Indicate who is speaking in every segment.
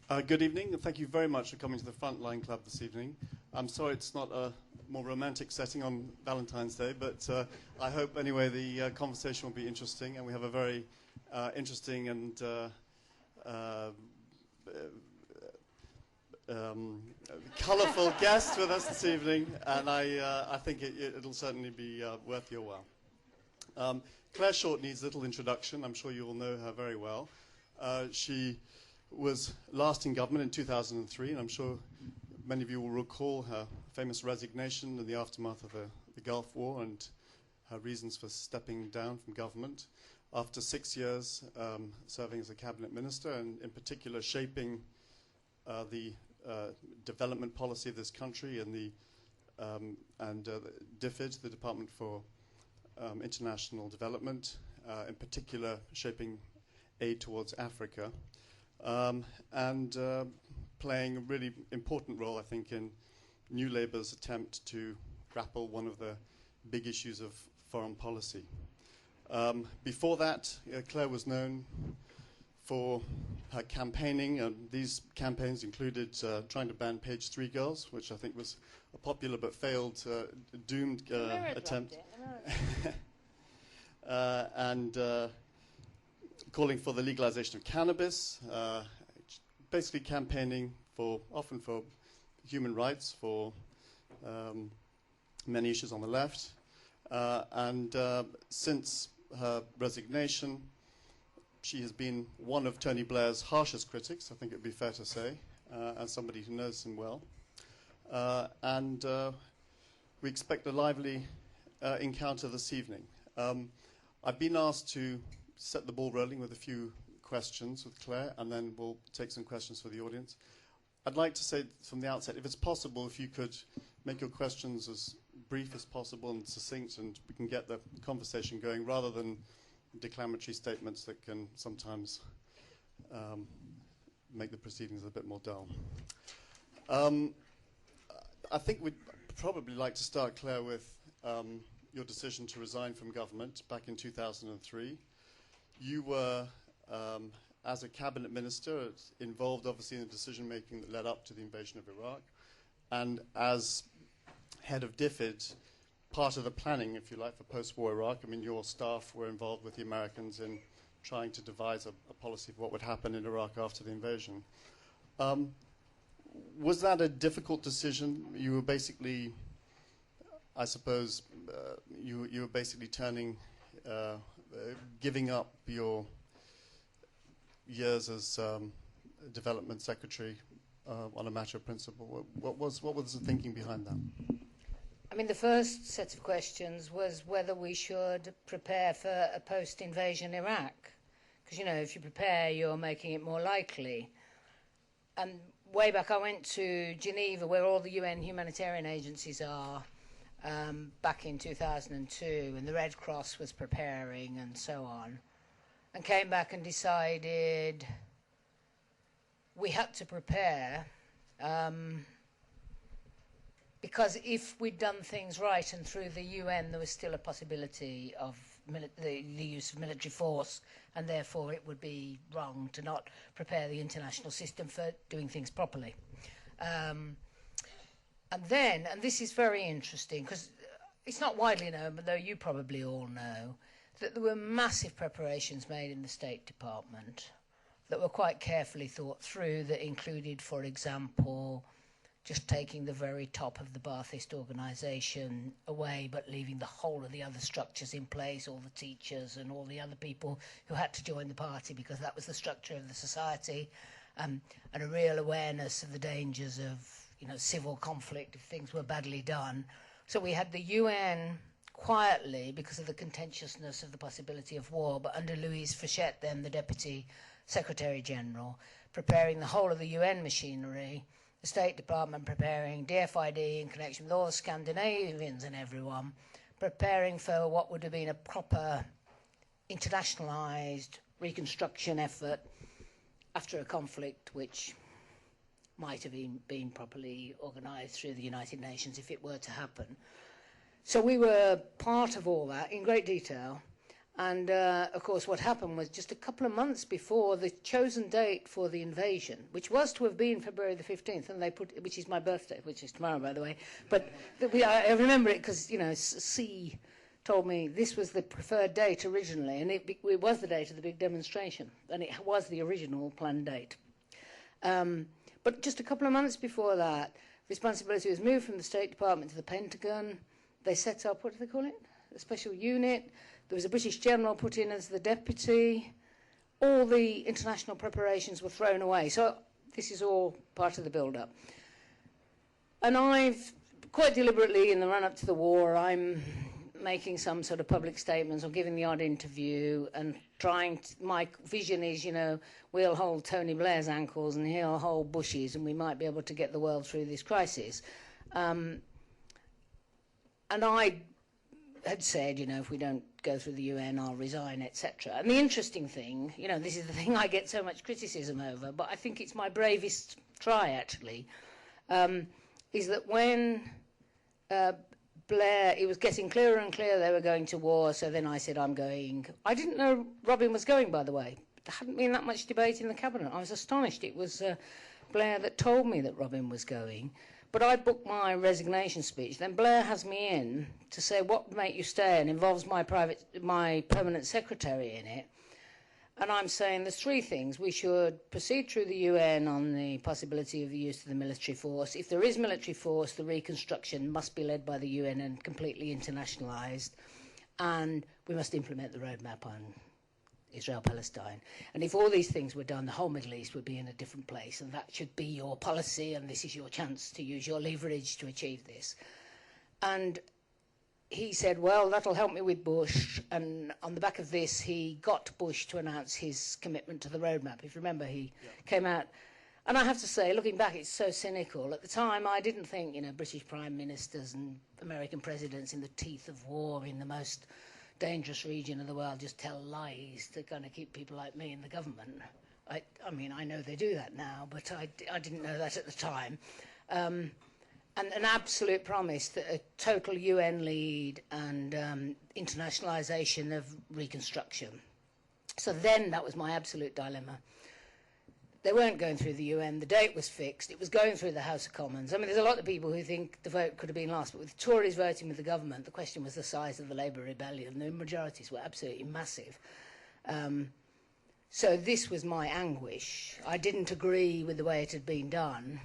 Speaker 1: Good evening, and thank you very much for coming to the Frontline Club this evening. I'm sorry it's not a more romantic setting on Valentine's Day, but I hope anyway the conversation will be interesting, and we have a very interesting and colourful guest with us this evening, and I think it'll certainly be worth your while. Clare Short needs little introduction. I'm sure you all know her very well. She was last in government in 2003, and I'm sure many of you will recall her famous resignation in the aftermath of the Gulf War and her reasons for stepping down from government after 6 years serving as a cabinet minister, and in particular shaping the development policy of this country and the DFID, the Department for International Development, in particular shaping aid towards Africa. And playing a really important role, I think, in New Labour's attempt to grapple one of the big issues of foreign policy. Before that, Clare was known for her campaigning, and these campaigns included trying to ban page 3 girls, which I think was a popular but failed, doomed attempt. And calling for the legalization of cannabis, basically campaigning often for human rights, for many issues on the left. And since her resignation, she has been one of Tony Blair's harshest critics, I think it would be fair to say, as somebody who knows him well. And we expect a lively encounter this evening. I've been asked to set the ball rolling with a few questions with Clare, and then we'll take some questions for the audience. I'd like to say from the outset, if it's possible, if you could make your questions as brief as possible and succinct, and we can get the conversation going, rather than declamatory statements that can sometimes make the proceedings a bit more dull. I think we'd probably like to start, Clare, with your decision to resign from government back in 2003. You were, as a cabinet minister, involved obviously in the decision-making that led up to the invasion of Iraq, and as head of DFID, part of the planning, if you like, for post-war Iraq. I mean, your staff were involved with the Americans in trying to devise a policy for what would happen in Iraq after the invasion. Was that a difficult decision? You were basically, I suppose, you were basically giving up your years as development secretary on a matter of principle. What was the thinking behind that?
Speaker 2: I mean, the first set of questions was whether we should prepare for a post-invasion Iraq. Because, you know, if you prepare, you're making it more likely. And way back, I went to Geneva, where all the UN humanitarian agencies are, back in 2002, and the Red Cross was preparing and so on, and came back and decided we had to prepare because if we'd done things right and through the UN there was still a possibility of the use of military force, and therefore it would be wrong to not prepare the international system for doing things properly. And then, and this is very interesting, because it's not widely known, but though you probably all know, that there were massive preparations made in the State Department that were quite carefully thought through, that included, for example, just taking the very top of the Ba'athist organisation away, but leaving the whole of the other structures in place, all the teachers and all the other people who had to join the party, because that was the structure of the society, and a real awareness of the dangers of, you know, civil conflict if things were badly done. So we had the UN quietly, because of the contentiousness of the possibility of war, but under Louise Fichette, then the Deputy Secretary General, preparing the whole of the UN machinery, the State Department preparing DFID in connection with all the Scandinavians and everyone, preparing for what would have been a proper internationalised reconstruction effort after a conflict which might have been properly organised through the United Nations if it were to happen. So we were part of all that in great detail, And, of course, what happened was just a couple of months before the chosen date for the invasion, which was to have been February the 15th, and they put, which is my birthday, which is tomorrow, by the way. But I remember it because, you know, C told me this was the preferred date originally, and it was the date of the big demonstration, and it was the original planned date. But just a couple of months before that, responsibility was moved from the State Department to the Pentagon. They set up, what do they call it? A special unit. There was a British general put in as the deputy. All the international preparations were thrown away. So this is all part of the build-up. And I've, quite deliberately, in the run-up to the war, I'm making some sort of public statements or giving the odd interview and trying to, my vision is, you know, we'll hold Tony Blair's ankles and he'll hold Bush's and we might be able to get the world through this crisis. And I had said, you know, if we don't go through the UN, I'll resign, etc. And the interesting thing, you know, this is the thing I get so much criticism over, but I think it's my bravest try, actually, is that when Blair, it was getting clearer and clearer they were going to war, so then I said, I'm going. I didn't know Robin was going, by the way. There hadn't been that much debate in the cabinet. I was astonished. It was Blair that told me that Robin was going. But I booked my resignation speech. Then Blair has me in to say, what would make you stay? And involves my permanent secretary in it. And I'm saying there's three things. We should proceed through the UN on the possibility of the use of the military force. If there is military force, the reconstruction must be led by the UN and completely internationalised. And we must implement the roadmap on Israel-Palestine. And if all these things were done, the whole Middle East would be in a different place. And that should be your policy, and this is your chance to use your leverage to achieve this. And he said, well, that'll help me with Bush. And on the back of this, he got Bush to announce his commitment to the roadmap. If you remember, he came out. And I have to say, looking back, it's so cynical. At the time, I didn't think, you know, British prime ministers and American presidents in the teeth of war in the most dangerous region of the world just tell lies to kind of keep people like me in the government. I mean, I know they do that now, but I didn't know that at the time. And an absolute promise that a total UN lead and internationalisation of reconstruction. So then that was my absolute dilemma. They weren't going through the UN. The date was fixed. It was going through the House of Commons. I mean, there's a lot of people who think the vote could have been lost, but with Tories voting with the government, the question was the size of the Labour rebellion. The majorities were absolutely massive. So this was my anguish. I didn't agree with the way it had been done,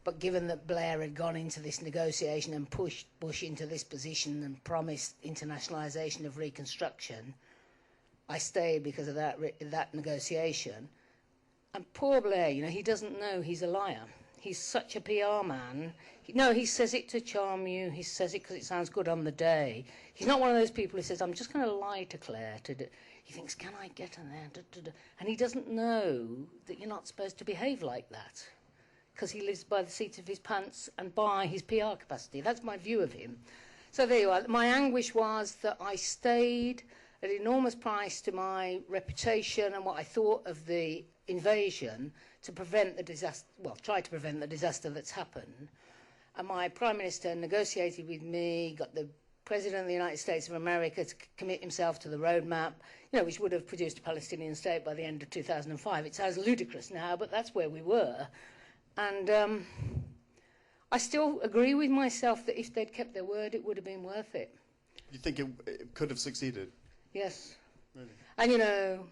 Speaker 2: but given that Blair had gone into this negotiation and pushed Bush into this position and promised internationalisation of reconstruction, I stayed because of that negotiation. And poor Blair, you know, he doesn't know he's a liar. He's such a PR man. He says it to charm you. He says it because it sounds good on the day. He's not one of those people who says, I'm just going to lie to Claire. He thinks, can I get in there? And he doesn't know that you're not supposed to behave like that because he lives by the seat of his pants and by his PR capacity. That's my view of him. So there you are. My anguish was that I stayed at an enormous price to my reputation and what I thought of the invasion to prevent the disaster, well, try to prevent the disaster that's happened. And my Prime Minister negotiated with me, got the President of the United States of America to commit himself to the roadmap, you know, which would have produced a Palestinian state by the end of 2005. It sounds ludicrous now, but that's where we were. And I still agree with myself that if they'd kept their word, it would have been worth it.
Speaker 1: You think it could have succeeded?
Speaker 2: Yes.
Speaker 1: Really?
Speaker 2: And, you know,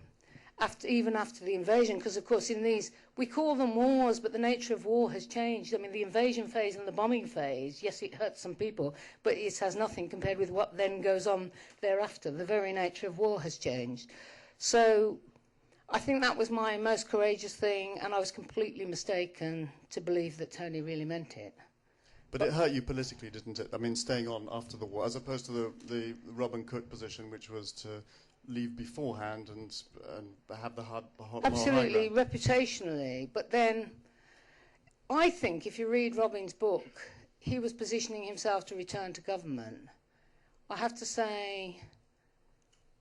Speaker 2: even after the invasion, because, of course, in these, we call them wars, but the nature of war has changed. I mean, the invasion phase and the bombing phase, yes, it hurts some people, but it has nothing compared with what then goes on thereafter. The very nature of war has changed. So I think that was my most courageous thing, and I was completely mistaken to believe that Tony really meant it.
Speaker 1: But it hurt you politically, didn't it? I mean, staying on after the war, as opposed to the Robin Cook position, which was to leave beforehand and have the hard
Speaker 2: absolutely, reputationally. But then, I think if you read Robin's book, he was positioning himself to return to government. I have to say,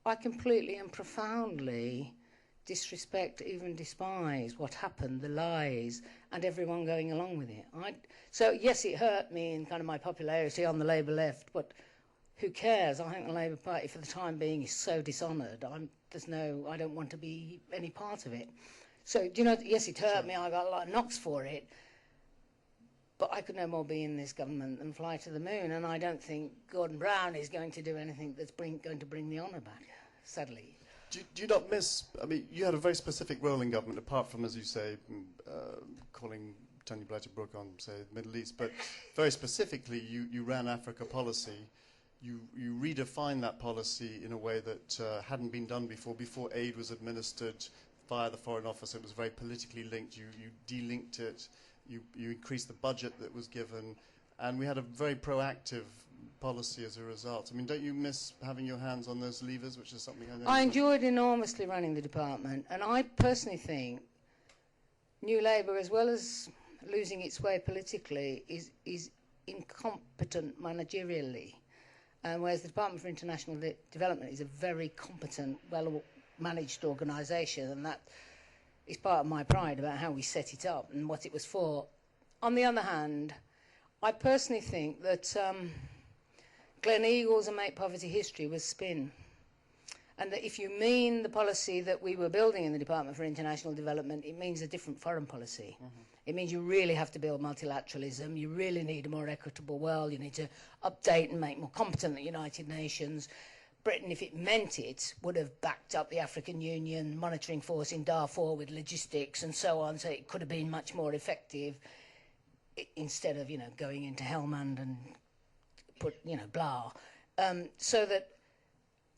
Speaker 2: I completely and profoundly disrespect, even despise what happened, the lies, and everyone going along with it. So yes, it hurt me in kind of my popularity on the Labour left, but who cares? I think the Labour Party, for the time being, is so dishonoured. I don't want to be any part of it. So, do you know, yes, it hurt me. I got a lot of knocks for it. But I could no more be in this government than fly to the moon. And I don't think Gordon Brown is going to do anything that's going to bring the honour back, sadly.
Speaker 1: Do you not miss, I mean, you had a very specific role in government, apart from, as you say, calling Tony Blair to book on, say, the Middle East, but very specifically, you ran Africa policy. You redefined that policy in a way that hadn't been done before. Before aid was administered via the Foreign Office, it was very politically linked. You delinked it. You increased the budget that was given, and we had a very proactive policy as a result. I mean, don't you miss having your hands on those levers, which is something I know...
Speaker 2: I enjoyed enormously running the department, and I personally think New Labour, as well as losing its way politically, is incompetent managerially, whereas the Department for International Development is a very competent, well-managed organisation, and that is part of my pride about how we set it up and what it was for. On the other hand, I personally think that Gleneagles and Make Poverty History was spin. And that if you mean the policy that we were building in the Department for International Development, it means a different foreign policy. Mm-hmm. It means you really have to build multilateralism, you really need a more equitable world, you need to update and make more competent the United Nations. Britain, if it meant it, would have backed up the African Union monitoring force in Darfur with logistics and so on, so it could have been much more effective instead of, going into Helmand and blah. So that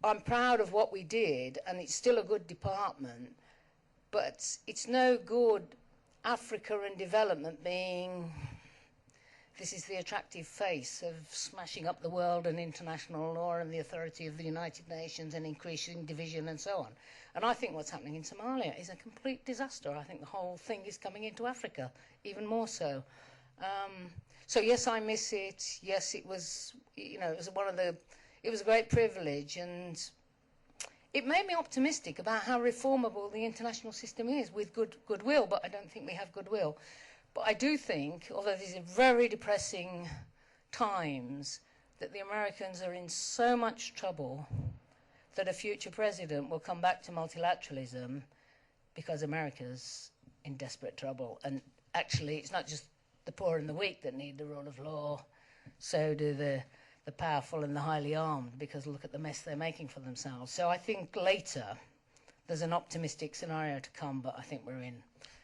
Speaker 2: I'm proud of what we did, and it's still a good department, but it's no good Africa and development being... This is the attractive face of smashing up the world and international law and the authority of the United Nations and increasing division and so on. And I think what's happening in Somalia is a complete disaster. I think the whole thing is coming into Africa, even more so. So yes, I miss it. Yes, it was, it was a great privilege, and it made me optimistic about how reformable the international system is with goodwill, but I don't think we have goodwill. But I do think, although these are very depressing times, that the Americans are in so much trouble that a future president will come back to multilateralism because America's in desperate trouble. And actually, it's not just the poor and the weak that need the rule of law, so do the powerful and the highly armed, because look at the mess they're making for themselves. So I think later there's an optimistic scenario to come, but I think we're in...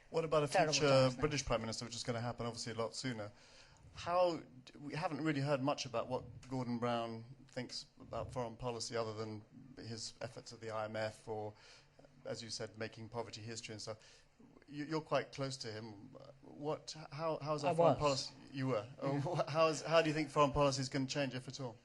Speaker 1: What about a future British Prime Minister, which is going to happen obviously a lot sooner? We haven't really heard much about what Gordon Brown thinks about foreign policy other than his efforts at the IMF or, as you said, making poverty history and stuff. You're quite close to him. How's our foreign policy? You were. Yeah. How do you think foreign policy is going to change, if at all?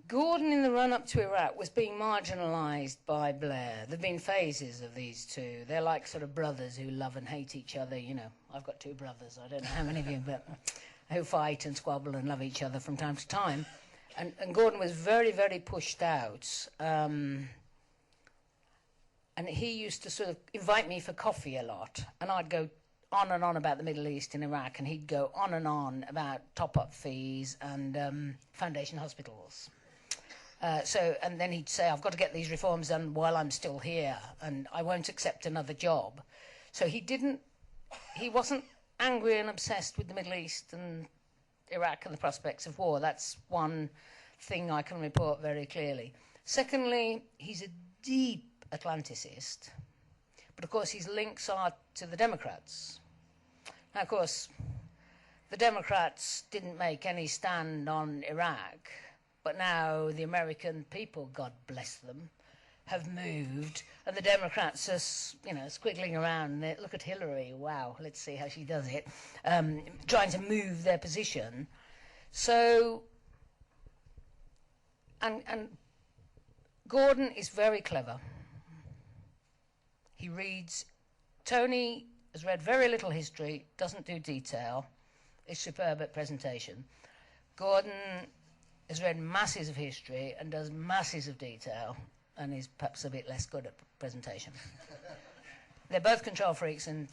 Speaker 2: Gordon, in the run-up to Iraq, was being marginalised by Blair. There have been phases of these two. They're like sort of brothers who love and hate each other. I've got two brothers, I don't know how many of you, but who fight and squabble and love each other from time to time. And Gordon was very, very pushed out. And he used to sort of invite me for coffee a lot. And I'd go on and on about the Middle East and Iraq, and he'd go on and on about top-up fees and foundation hospitals. And then he'd say, I've got to get these reforms done while I'm still here, and I won't accept another job. So he wasn't angry and obsessed with the Middle East and Iraq and the prospects of war. That's one thing I can report very clearly. Secondly, he's a deep Atlanticist, but of course his links are to the Democrats. Now, of course, the Democrats didn't make any stand on Iraq, but now the American people, God bless them, have moved, and the Democrats are, squiggling around. Look at Hillary, wow, let's see how she does it, trying to move their position. So, and Gordon is very clever. He reads. Tony has read very little history, doesn't do detail, is superb at presentation. Gordon has read masses of history and does masses of detail, and is perhaps a bit less good at presentation. They're both control freaks, and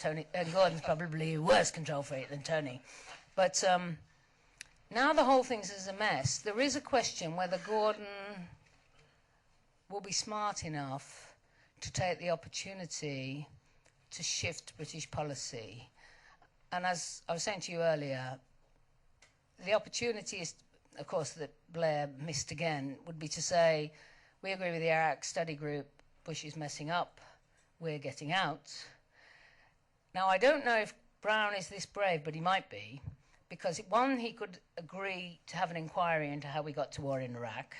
Speaker 2: Gordon's probably a worse control freak than Tony. But Now the whole thing's a mess. There is a question whether Gordon will be smart enough to take the opportunity to shift British policy. And as I was saying to you earlier, the opportunity is, of course, that Blair missed again, would be to say, we agree with the Iraq study group, Bush is messing up, we're getting out. Now, I don't know if Brown is this brave, but he might be, because one, he could agree to have an inquiry into how we got to war in Iraq,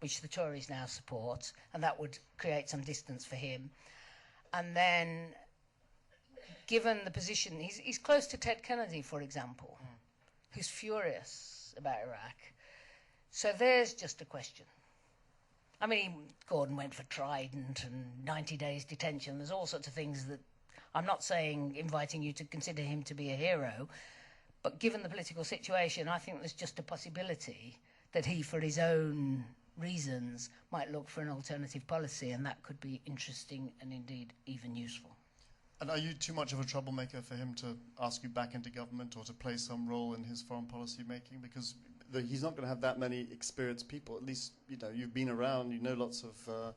Speaker 2: which the Tories now support, and that would create some distance for him. And then, given the position, he's close to Ted Kennedy, for example, who's furious about Iraq. So there's just a question. I mean, Gordon went for Trident and 90 days detention. There's all sorts of things that I'm not saying inviting you to consider him to be a hero, but given the political situation, I think there's just a possibility that he, for his own reasons, might look for an alternative policy, and that could be interesting and indeed even useful.
Speaker 1: And are you too much of a troublemaker for him to ask you back into government or to play some role in his foreign policy making? Because he's not going to have that many experienced people. At least, you know, you've been around, you know lots of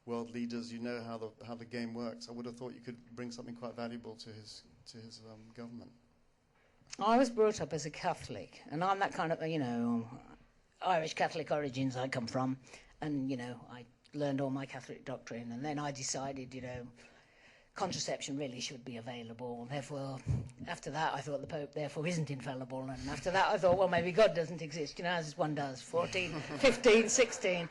Speaker 1: world leaders, you know how the game works. I would have thought you could bring something quite valuable to his government.
Speaker 2: I was brought up as a Catholic, and I'm that kind of, you know, Irish Catholic origins I come from, and, you know, I learned all my Catholic doctrine, and then I decided, you know, contraception really should be available. Therefore, after that, I thought the Pope therefore isn't infallible. And after that, I thought, well, maybe God doesn't exist, you know, as one does, 14, 15, 16.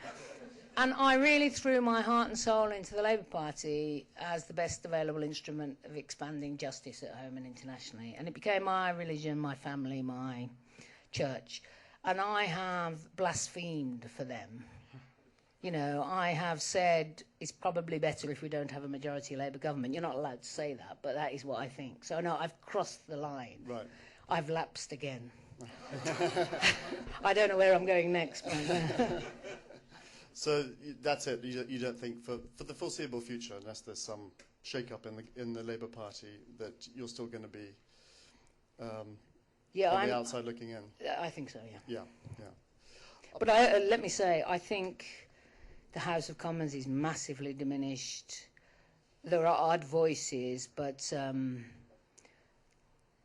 Speaker 2: And I really threw my heart and soul into the Labour Party as the best available instrument of expanding justice at home and internationally. And it became my religion, my family, my church. And I have blasphemed for them. You know, I have said it's probably better if we don't have a majority Labour government. You're not allowed to say that, but that is what I think. So, no, I've crossed the line.
Speaker 1: Right.
Speaker 2: I've lapsed again. I don't know where I'm going next. But
Speaker 1: So that's it. You don't think for the foreseeable future, unless there's some shake-up in the Labour Party, that you're still going to be on the outside looking in?
Speaker 2: I think so, yeah.
Speaker 1: Yeah.
Speaker 2: But let me say, I think the House of Commons is massively diminished. There are odd voices, but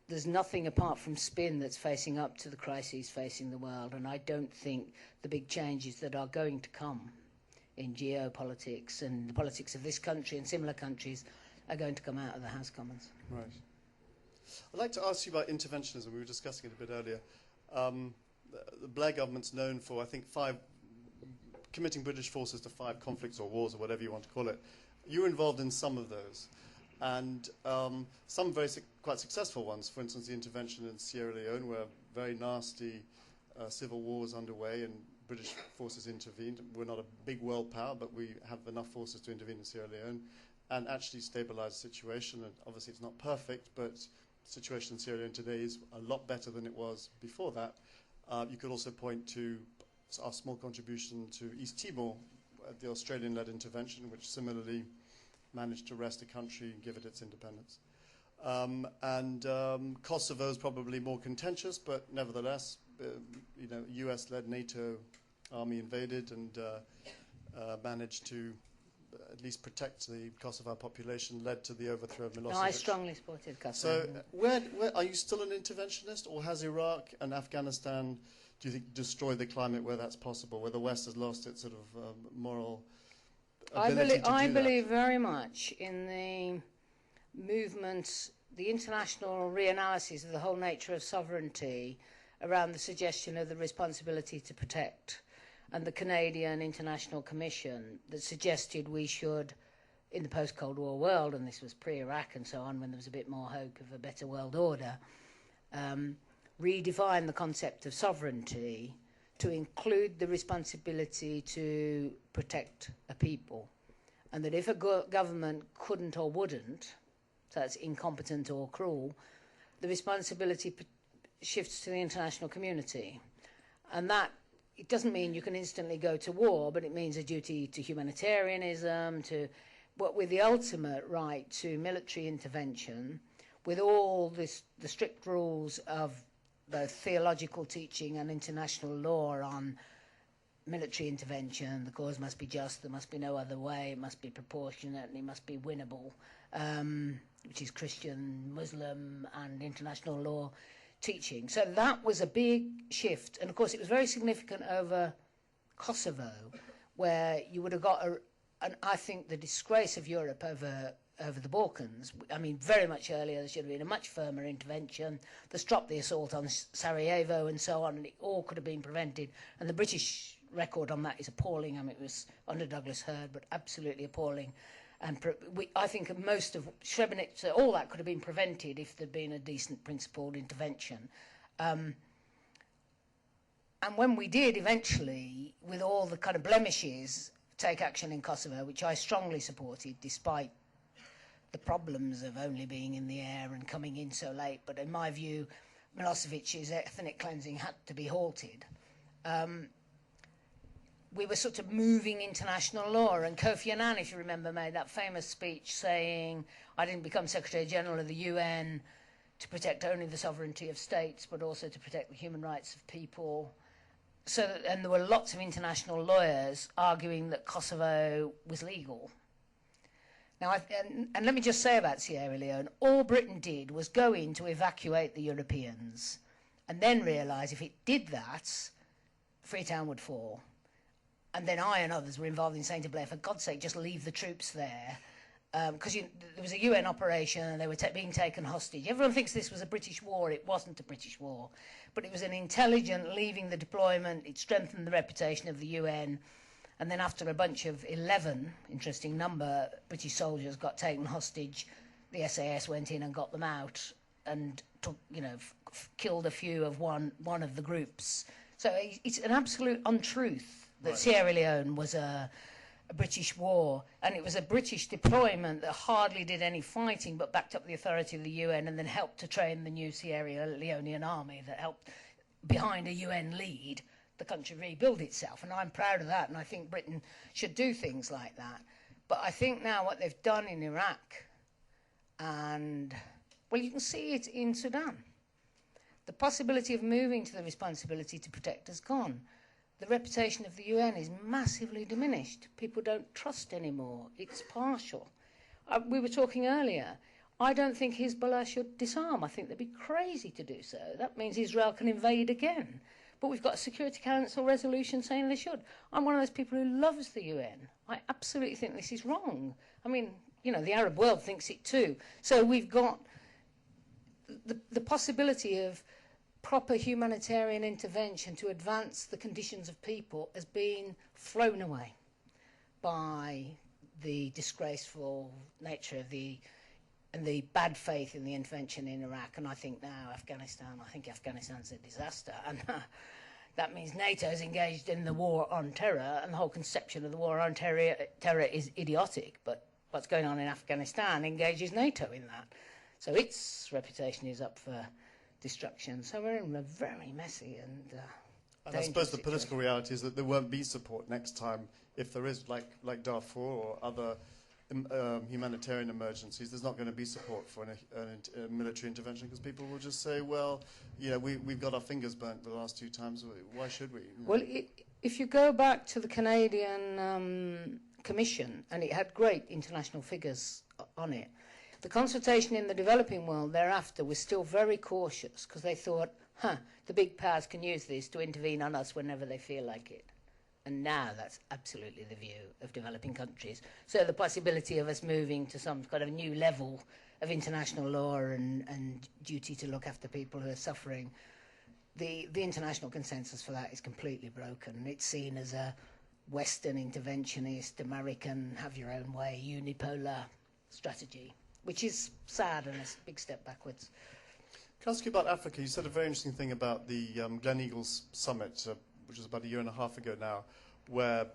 Speaker 2: there's nothing apart from spin that's facing up to the crises facing the world, and I don't think the big changes that are going to come in geopolitics and the politics of this country and similar countries are going to come out of the House of Commons.
Speaker 1: Right. I'd like to ask you about interventionism. We were discussing it a bit earlier. The Blair government's known for, I think, committing British forces to 5 conflicts or wars or whatever you want to call it. You were involved in some of those, and some quite successful ones. For instance, the intervention in Sierra Leone, where very nasty civil war was underway and British forces intervened. We're not a big world power, but we have enough forces to intervene in Sierra Leone and actually stabilize the situation. And obviously it's not perfect, but the situation in Sierra Leone today is a lot better than it was before that. You could also point to our small contribution to East Timor, the Australian-led intervention, which similarly managed to wrest a country and give it its independence. Kosovo is probably more contentious, but nevertheless, US-led NATO army invaded and managed to at least protect the Kosovo population, led to the overthrow of Milosevic.
Speaker 2: No, I strongly supported Kosovo.
Speaker 1: So where are you still an interventionist, or has Iraq and Afghanistan, do you think, destroyed the climate where that's possible, where the West has lost its sort of moral ability to do
Speaker 2: I believe very much in the movement, the international reanalysis of the whole nature of sovereignty around the suggestion of the responsibility to protect, and the Canadian International Commission that suggested we should, in the post-Cold War world, and this was pre-Iraq and so on, when there was a bit more hope of a better world order, redefine the concept of sovereignty to include the responsibility to protect a people. And that if a government couldn't or wouldn't, so that's incompetent or cruel, the responsibility shifts to the international community. And that, it doesn't mean you can instantly go to war, but it means a duty to humanitarianism, but with the ultimate right to military intervention, with all the strict rules of both theological teaching and international law on military intervention. The cause must be just, there must be no other way, it must be proportionate, and it must be winnable, which is Christian, Muslim, and international law teaching. So that was a big shift. And of course, it was very significant over Kosovo, where you would have got, I think, the disgrace of Europe over the Balkans. I mean, very much earlier, there should have been a much firmer intervention to stop the assault on Sarajevo and so on, and it all could have been prevented. And the British record on that is appalling. I mean, it was under Douglas Hurd, but absolutely appalling. And I think most of Srebrenica, all that could have been prevented if there'd been a decent principled intervention. And when we did eventually, with all the kind of blemishes, take action in Kosovo, which I strongly supported, despite the problems of only being in the air and coming in so late. But in my view, Milosevic's ethnic cleansing had to be halted. We were sort of moving international law, and Kofi Annan, if you remember, made that famous speech saying, I didn't become Secretary General of the UN to protect only the sovereignty of states, but also to protect the human rights of people. And there were lots of international lawyers arguing that Kosovo was legal. Now, and let me just say about Sierra Leone, all Britain did was go in to evacuate the Europeans, and then realise if it did that, Freetown would fall. And then I and others were involved in saying to Blair, for God's sake, just leave the troops there. Because there was a UN operation and they were being taken hostage. Everyone thinks this was a British war. It wasn't a British war. But it was an intelligent leaving the deployment. It strengthened the reputation of the UN. And then after a bunch of 11, interesting number, British soldiers got taken hostage, the SAS went in and got them out and took, killed a few of one of the groups. So it's an absolute untruth that right. Sierra Leone was a British war, and it was a British deployment that hardly did any fighting but backed up the authority of the UN and then helped to train the new Sierra Leonean army that helped, behind a UN lead, the country rebuild itself. And I'm proud of that, and I think Britain should do things like that. But I think now what they've done in Iraq, and, well, you can see it in Sudan. The possibility of moving to the responsibility to protect has gone. The reputation of the UN is massively diminished. People don't trust anymore. It's partial. We were talking earlier. I don't think Hezbollah should disarm. I think they'd be crazy to do so. That means Israel can invade again. But we've got a Security Council resolution saying they should. I'm one of those people who loves the UN. I absolutely think this is wrong. I mean, the Arab world thinks it too. So we've got the possibility of proper humanitarian intervention to advance the conditions of people has been thrown away by the disgraceful nature of the bad faith in the intervention in Iraq. And I think now Afghanistan's a disaster. And that means NATO's engaged in the war on terror, and the whole conception of the war on terror is idiotic. But what's going on in Afghanistan engages NATO in that. So its reputation is up for destruction. So we're in a very messy and
Speaker 1: I suppose the political reality is that there won't be support next time if there is, like Darfur or other humanitarian emergencies. There's not going to be support for a military intervention because people will just say, well, we've got our fingers burnt the last 2 times. Why should we?
Speaker 2: Well, if you go back to the Canadian Commission, and it had great international figures on it, the consultation in the developing world thereafter was still very cautious because they thought, the big powers can use this to intervene on us whenever they feel like it. And now that's absolutely the view of developing countries. So the possibility of us moving to some kind of new level of international law and duty to look after people who are suffering, the international consensus for that is completely broken. It's seen as a Western interventionist, American, have your own way, unipolar strategy, which is sad and a big step backwards.
Speaker 1: Can I ask you about Africa? You said a very interesting thing about the Gleneagles Summit, which was about 1.5 years ago now, where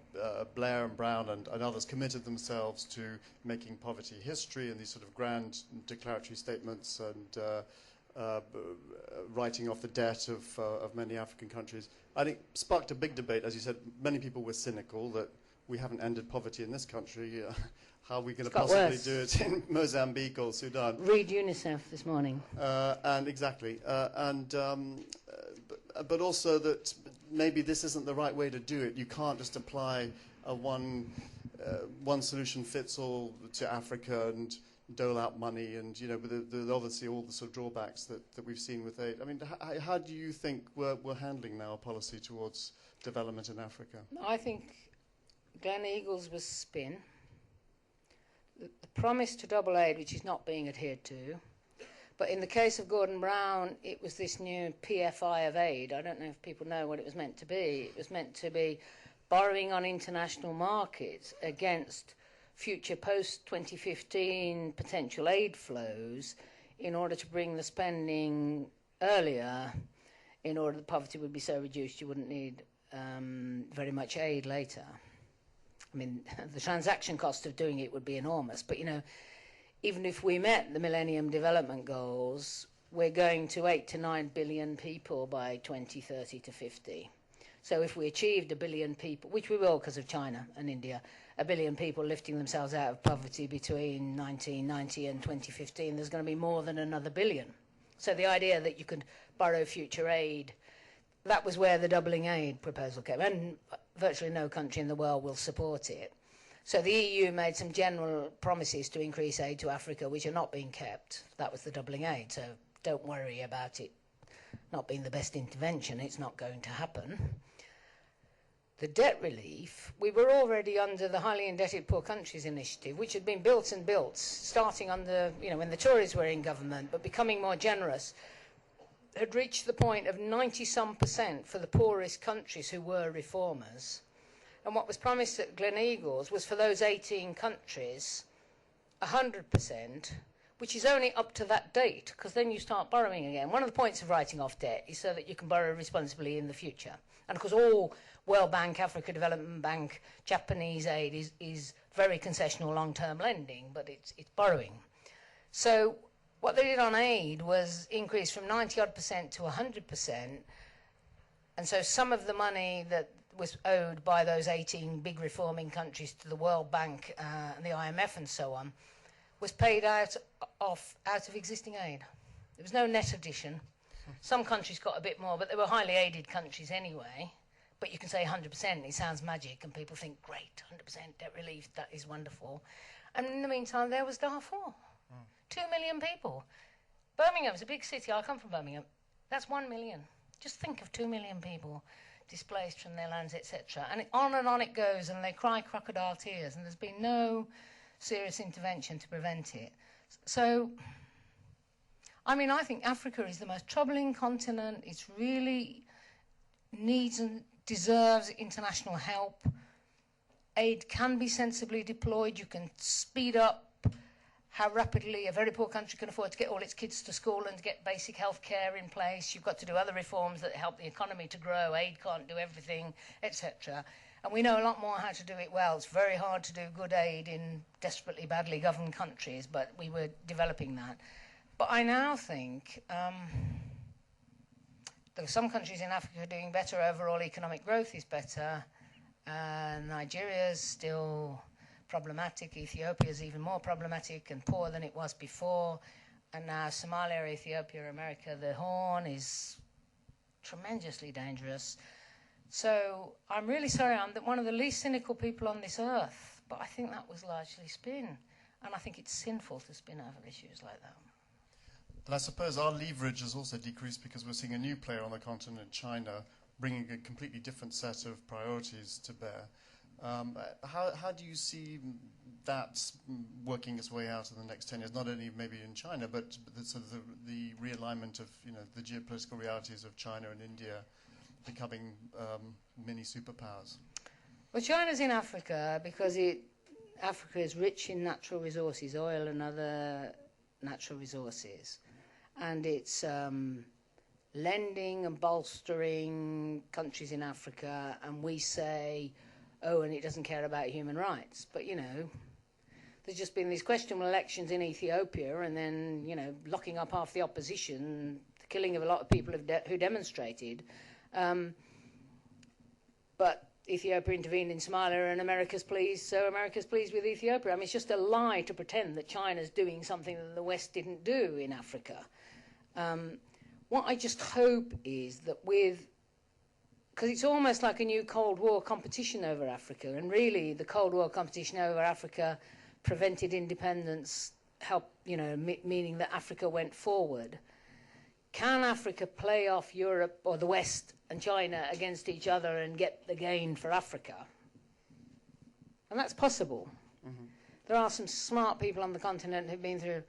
Speaker 1: Blair and Brown and others committed themselves to making poverty history and these sort of grand declaratory statements and writing off the debt of many African countries. I think sparked a big debate. As you said, many people were cynical that we haven't ended poverty in this country. How are we going to possibly do it in Mozambique or Sudan?
Speaker 2: Read UNICEF this morning.
Speaker 1: And exactly. but also that maybe this isn't the right way to do it. You can't just apply a one solution fits all to Africa and dole out money, and with obviously all the sort of drawbacks that we've seen with aid. I mean, how do you think we're handling now a policy towards development in Africa?
Speaker 2: I think Gleneagles was spin. The promise to double aid, which is not being adhered to. But in the case of Gordon Brown, it was this new PFI of aid. I don't know if people know what it was meant to be. It was meant to be borrowing on international markets against future post-2015 potential aid flows in order to bring the spending earlier, in order that poverty would be so reduced you wouldn't need very much aid later. I mean, the transaction cost of doing it would be enormous, but even if we met the Millennium Development Goals, we're going to 8 to 9 billion people by 2030 to 50. So if we achieved 1 billion people, which we will because of China and India, 1 billion people lifting themselves out of poverty between 1990 and 2015, there's going to be more than another billion. So the idea that you could borrow future aid, that was where the doubling aid proposal came, and virtually no country in the world will support it. So the EU made some general promises to increase aid to Africa, which are not being kept. That was the doubling aid, so don't worry about it not being the best intervention. It's not going to happen. The debt relief, we were already under the Highly Indebted Poor Countries Initiative, which had been built and built, starting under, when the Tories were in government, but becoming more generous, had reached the point of 90-some% for the poorest countries who were reformers. And what was promised at Gleneagles was for those 18 countries, 100%, which is only up to that date, because then you start borrowing again. One of the points of writing off debt is so that you can borrow responsibly in the future. And of course, all World Bank, Africa Development Bank, Japanese aid is very concessional long-term lending, but it's borrowing. So what they did on aid was increase from 90-odd% to 100%. And so some of the money that was owed by those 18 big reforming countries to the World Bank and the IMF and so on was paid out of existing aid. There was no net addition. Some countries got a bit more, but they were highly aided countries anyway. But you can say 100%, it sounds magic, and people think, great, 100% debt relief, that is wonderful. And in the meantime, there was Darfur. 2 million people. Birmingham's a big city. I come from Birmingham. That's 1 million. Just think of 2 million people displaced from their lands, etc. And on it goes, and they cry crocodile tears, and there's been no serious intervention to prevent it. So, I mean, I think Africa is the most troubling continent. It really needs and deserves international help. Aid can be sensibly deployed. You can speed up how rapidly a very poor country can afford to get all its kids to school and to get basic health care in place. You've got to do other reforms that help the economy to grow. Aid can't do everything, etc. And we know a lot more how to do it well. It's very hard to do good aid in desperately badly governed countries, but we were developing that. But I now think there are some countries in Africa doing better. Overall economic growth is better. Nigeria is still problematic. Ethiopia is even more problematic and poor than it was before. And now Somalia, Ethiopia, America, the Horn is tremendously dangerous. So I'm really sorry, I'm one of the least cynical people on this earth, but I think that was largely spin. And I think it's sinful to spin over issues like that.
Speaker 1: But I suppose our leverage has also decreased because we're seeing a new player on the continent, China, bringing a completely different set of priorities to bear. How do you see that working its way out in the next 10 years? Not only maybe in China, but the, sort of the realignment of the geopolitical realities of China and India becoming mini superpowers.
Speaker 2: Well, China's in Africa because Africa is rich in natural resources, oil and other natural resources, and it's lending and bolstering countries in Africa, and we say, oh, and it doesn't care about human rights. But, there's just been these questionable elections in Ethiopia, and then, locking up half the opposition, the killing of a lot of people who demonstrated. But Ethiopia intervened in Somalia, and America's pleased, so America's pleased with Ethiopia. I mean, it's just a lie to pretend that China's doing something that the West didn't do in Africa. what I just hope is that because it's almost like a new Cold War competition over Africa, and really the Cold War competition over Africa prevented independence, meaning that Africa went forward. Can Africa play off Europe or the West and China against each other and get the gain for Africa? And that's possible. Mm-hmm. There are some smart people on the continent who've been through,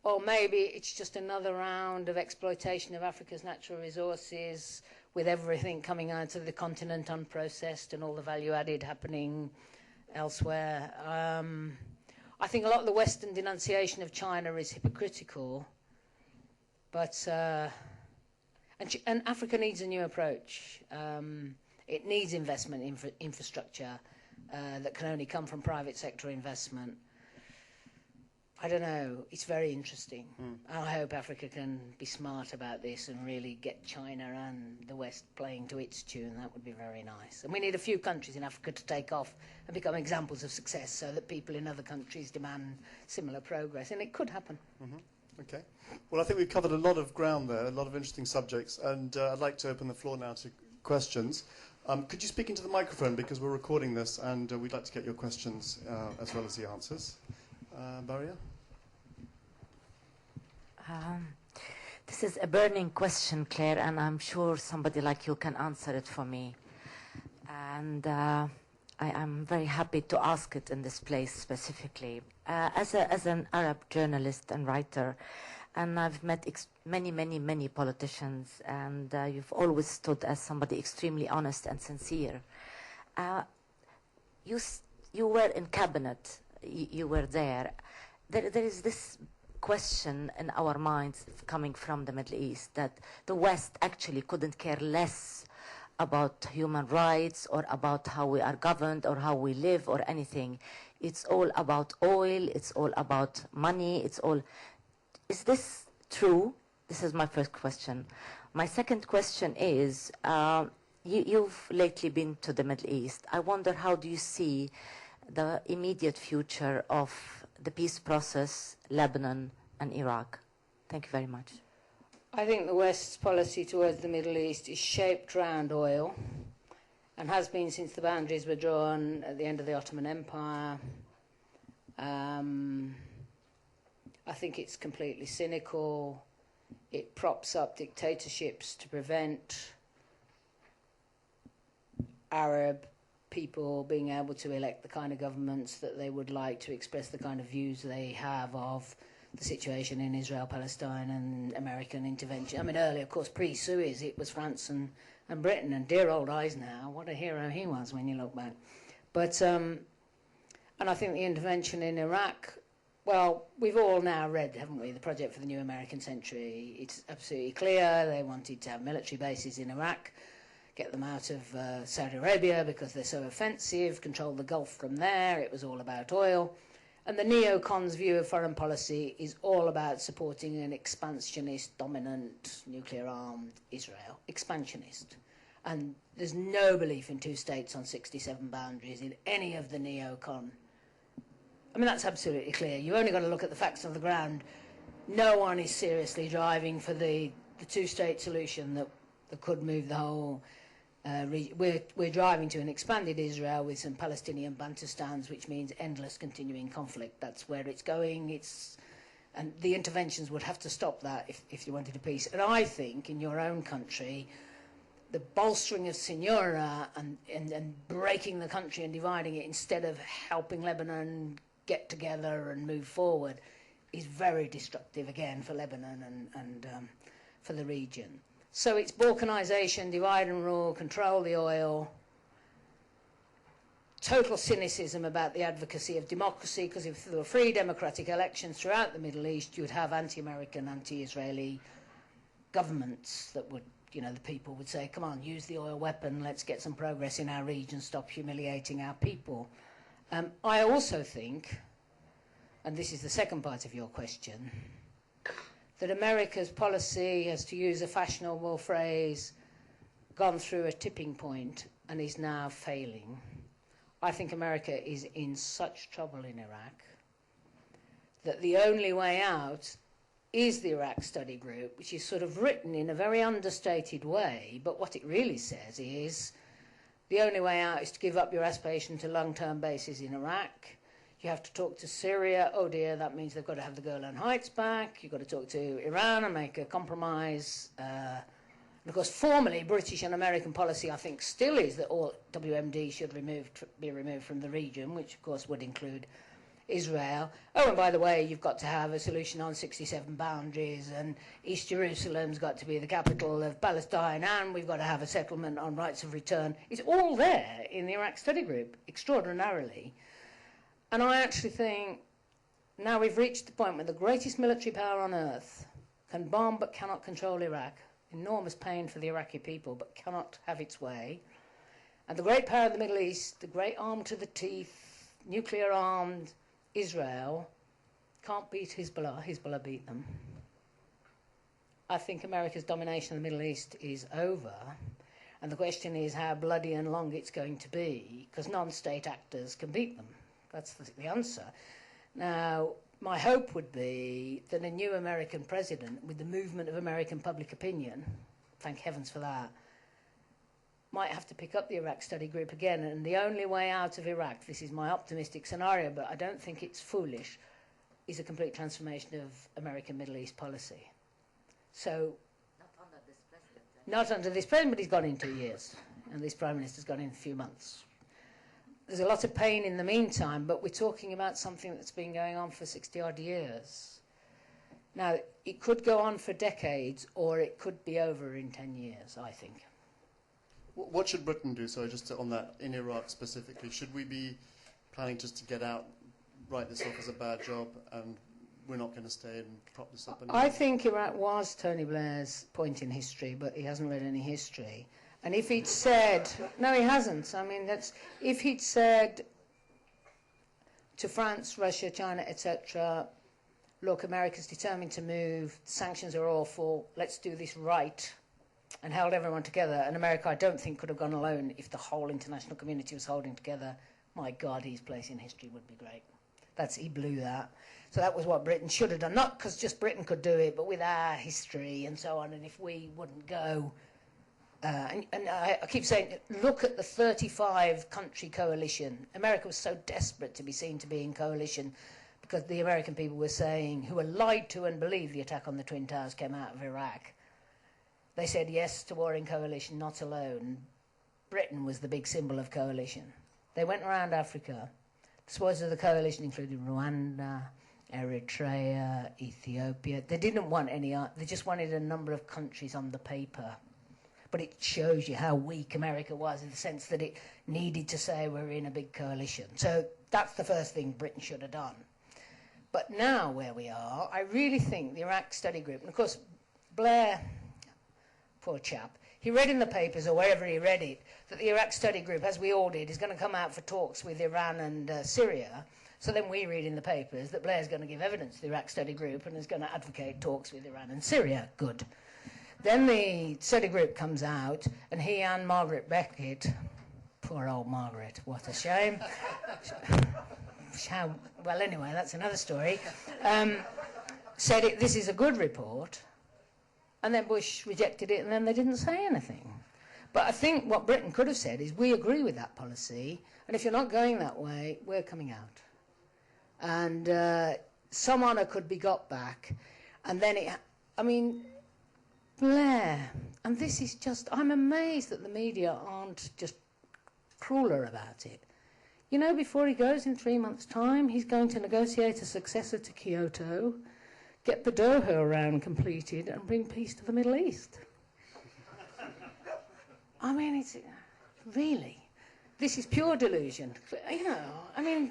Speaker 2: or maybe it's just another round of exploitation of Africa's natural resources, with everything coming out of the continent unprocessed and all the value added happening elsewhere. I think a lot of the Western denunciation of China is hypocritical, but and Africa needs a new approach. It needs investment in infrastructure that can only come from private sector investment. I don't know. It's very interesting. I hope Africa can be smart about this and really get China and the West playing to its tune. That would be very nice. And we need a few countries in Africa to take off and become examples of success so that people in other countries demand similar progress. And it could happen.
Speaker 1: Mm-hmm. Okay. Well, I think we've covered a lot of ground there, a lot of interesting subjects. And I'd like to open the floor now to questions. Could you speak into the microphone, because we're recording this, and we'd like to get your questions as well as the answers. Baria?
Speaker 3: This is a burning question, Claire, and I'm sure somebody like you can answer it for me. And I am very happy to ask it in this place specifically. As an Arab journalist and writer, and I've met many politicians, and you've always stood as somebody extremely honest and sincere. You were in cabinet, you were there. There is this question in our minds coming from the Middle East that the West actually couldn't care less about human rights or about how we are governed or how we live or anything. It's all about oil, it's all about money, Is this true? This is my first question. My second question is, you've lately been to the Middle East. I wonder, how do you see the immediate future of the peace process, Lebanon and Iraq? Thank you very much.
Speaker 2: I think the West's policy towards the Middle East is shaped around oil and has been since the boundaries were drawn at the end of the Ottoman Empire. I think it's completely cynical. It props up dictatorships to prevent Arab people being able to elect the kind of governments that they would like, to express the kind of views they have of the situation in Israel, Palestine and American intervention. I mean, earlier, of course, pre-Suez, it was France and Britain, and dear old Eisenhower, what a hero he was when you look back. But, and I think the intervention in Iraq, well, we've all now read, haven't we, the Project for the New American Century. It's absolutely clear they wanted to have military bases in Iraq, get them out of Saudi Arabia because they're so offensive, control the Gulf from there. It was all about oil. And the neocons' view of foreign policy is all about supporting an expansionist, dominant, nuclear-armed Israel. Expansionist. And there's no belief in two states on 67 boundaries in any of the neocon. I mean, that's absolutely clear. You've only got to look at the facts on the ground. No one is seriously driving for the two-state solution that could move the whole... We're driving to an expanded Israel with some Palestinian Bantustans, which means endless continuing conflict. That's where it's going. And the interventions would have to stop that if you wanted a peace. And I think in your own country, the bolstering of Signora and breaking the country and dividing it instead of helping Lebanon get together and move forward is very destructive again for Lebanon and for the region. So it's balkanisation, divide and rule, control the oil, total cynicism about the advocacy of democracy, because if there were free democratic elections throughout the Middle East, you would have anti-American, anti-Israeli governments that would, the people would say, come on, use the oil weapon, let's get some progress in our region, stop humiliating our people. I also think, and this is the second part of your question, that America's policy has, to use a fashionable phrase, gone through a tipping point and is now failing. I think America is in such trouble in Iraq that the only way out is the Iraq Study Group, which is sort of written in a very understated way, but what it really says is the only way out is to give up your aspiration to long-term bases in Iraq. You have to talk to Syria. Oh dear, that means they've got to have the Golan Heights back. You've got to talk to Iran and make a compromise. And of course, formally, British and American policy, I think, still is that all WMD should be removed from the region, which of course would include Israel. Oh, and by the way, you've got to have a solution on 67 boundaries, and East Jerusalem's got to be the capital of Palestine, and we've got to have a settlement on rights of return. It's all there in the Iraq Study Group, extraordinarily. And I actually think now we've reached the point where the greatest military power on earth can bomb but cannot control Iraq. Enormous pain for the Iraqi people, but cannot have its way. And the great power of the Middle East, the great arm to the teeth, nuclear-armed Israel, can't beat Hezbollah. Hezbollah beat them. I think America's domination of the Middle East is over. And the question is how bloody and long it's going to be, because non-state actors can beat them. That's the answer. Now, my hope would be that a new American president, with the movement of American public opinion, thank heavens for that, might have to pick up the Iraq Study Group again. And the only way out of Iraq, this is my optimistic scenario, but I don't think it's foolish, is a complete transformation of American Middle East policy. So,
Speaker 3: Not under this president.
Speaker 2: not under this president, but he's gone in 2 years, and this Prime Minister's gone in a few months. There's a lot of pain in the meantime, but we're talking about something that's been going on for 60-odd years. Now, it could go on for decades, or it could be over in 10 years, I think.
Speaker 1: What should Britain do? So just on that, in Iraq specifically, should we be planning just to get out, write this off as a bad job, and we're not going to stay and prop this up anymore?
Speaker 2: I think Iraq was Tony Blair's point in history, but he hasn't read any history. And if he'd said, no, he hasn't. I mean, if he'd said to France, Russia, China, etc., look, America's determined to move, sanctions are awful, let's do this right, and held everyone together. And America, I don't think, could have gone alone if the whole international community was holding together. My God, his place in history would be great. He blew that. So that was what Britain should have done. Not because just Britain could do it, but with our history and so on. And if we wouldn't go... and I keep saying, look at the 35-country coalition. America was so desperate to be seen to be in coalition because the American people were saying, who were lied to and believed the attack on the Twin Towers came out of Iraq. They said yes to war in coalition, not alone. Britain was the big symbol of coalition. They went around Africa. The spoils of the coalition included Rwanda, Eritrea, Ethiopia. They didn't want any, they just wanted a number of countries on the paper. But it shows you how weak America was in the sense that it needed to say we're in a big coalition. So that's the first thing Britain should have done. But now where we are, I really think the Iraq Study Group, and of course Blair, poor chap, he read in the papers or wherever he read it that the Iraq Study Group, as we all did, is going to come out for talks with Iran and Syria. So then we read in the papers that Blair's going to give evidence to the Iraq Study Group and is going to advocate talks with Iran and Syria. Good. Then the study group comes out, and he and Margaret Beckett, poor old Margaret, what a shame. Well, anyway, that's another story, said this is a good report, and then Bush rejected it, and then they didn't say anything. But I think what Britain could have said is, we agree with that policy, and if you're not going that way, we're coming out. And some honour could be got back, and then Blair, and this is just, I'm amazed that the media aren't just crueler about it. You know, before he goes in 3 months' time, he's going to negotiate a successor to Kyoto, get the Doha round completed, and bring peace to the Middle East. I mean, it's really, this is pure delusion. You know, I mean,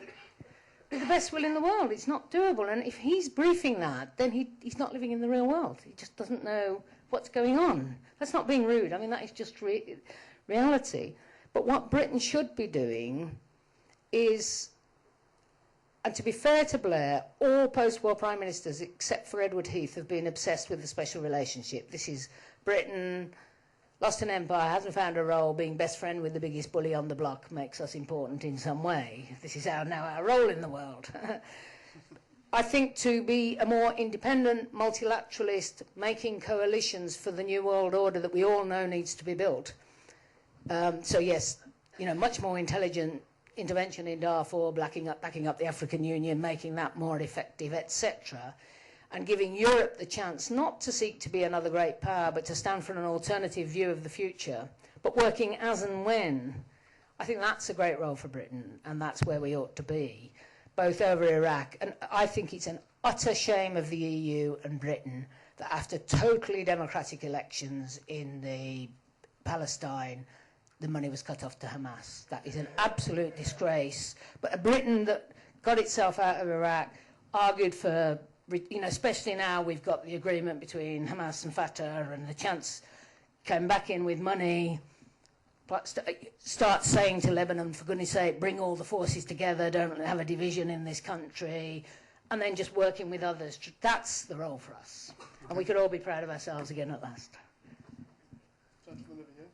Speaker 2: with the best will in the world, it's not doable. And if he's briefing that, then he's not living in the real world. He just doesn't know what's going on. That's not being rude. I mean, that is just reality. But what Britain should be doing is, and to be fair to Blair, all post-war prime ministers, except for Edward Heath, have been obsessed with the special relationship. This is Britain, lost an empire, hasn't found a role, being best friend with the biggest bully on the block makes us important in some way. This is now our role in the world. I think to be a more independent multilateralist, making coalitions for the new world order that we all know needs to be built. So yes, you know, much more intelligent intervention in Darfur, backing up the African Union, making that more effective, etc., and giving Europe the chance not to seek to be another great power, but to stand for an alternative view of the future, but working as and when. I think that's a great role for Britain, and that's where we ought to be, both over Iraq. And I think it's an utter shame of the EU and Britain that after totally democratic elections in the Palestine, the money was cut off to Hamas. That is an absolute disgrace. But a Britain that got itself out of Iraq, argued for, you know, especially now we've got the agreement between Hamas and Fatah, and the chance came back in with money, start saying to Lebanon, for goodness sake, bring all the forces together, don't have a division in this country, and then just working with others. That's the role for us. And we could all be proud of ourselves again at last.
Speaker 1: Gentleman over here.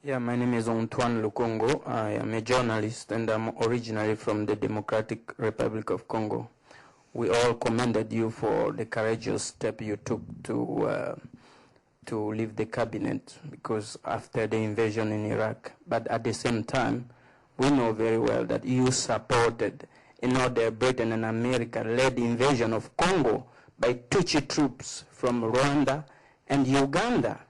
Speaker 4: Yeah, my name is Antoine Lukongo. I am a journalist and I'm originally from the Democratic Republic of Congo. We all commended you for the courageous step you took to leave the cabinet, because after the invasion in Iraq, but at the same time, we know very well that you supported another Britain and America led invasion of Congo by Tutsi troops from Rwanda and Uganda.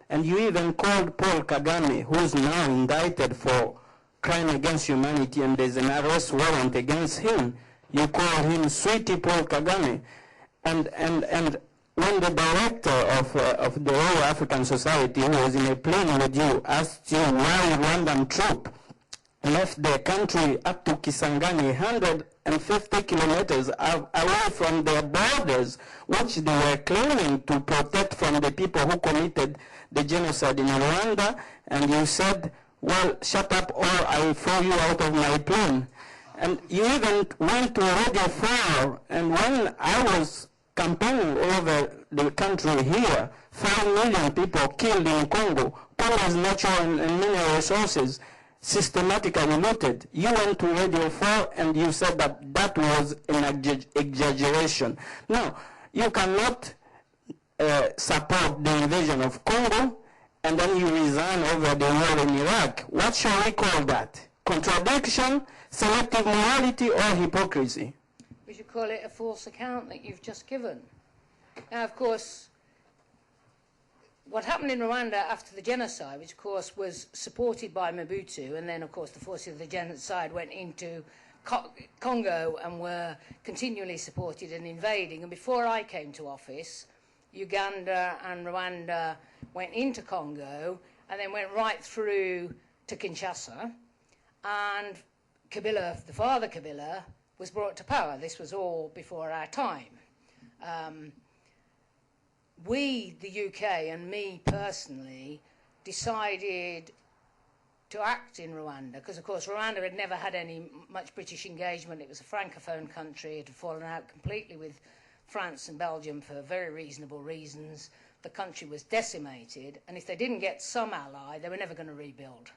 Speaker 4: And you even called Paul Kagame, who is now indicted for crime against humanity, and there's an arrest warrant against him. You called him Sweetie Paul Kagame. And when the director of the Royal African Society, who was in a plane with you, asked you why Rwandan troop left their country up to Kisangani, 150 kilometers away from their borders, which they were claiming to protect from the people who committed the genocide in Rwanda, and you said, well, shut up or I throw you out of my plane. And you even went to Radio 4, and when I was campaigning over the country here, 5 million people killed in Congo, Congo's natural and mineral resources systematically looted. You went to Radio 4 and you said that that was an exaggeration. No, you cannot support the invasion of Congo and then you resign over the war in Iraq. What shall we call that? Contradiction, selective morality, or hypocrisy?
Speaker 2: We should call it a false account that you've just given. Now, of course, what happened in Rwanda after the genocide, which of course was supported by Mobutu, and then of course the forces of the genocide went into Congo and were continually supported and invading. And before I came to office, Uganda and Rwanda went into Congo and then went right through to Kinshasa, and Kabila, the father Kabila, was brought to power. This was all before our time. We, the UK, and me personally, decided to act in Rwanda, because of course Rwanda had never had much British engagement. It was a francophone country. It had fallen out completely with France and Belgium for very reasonable reasons. The country was decimated, and if they didn't get some ally, they were never going to rebuild.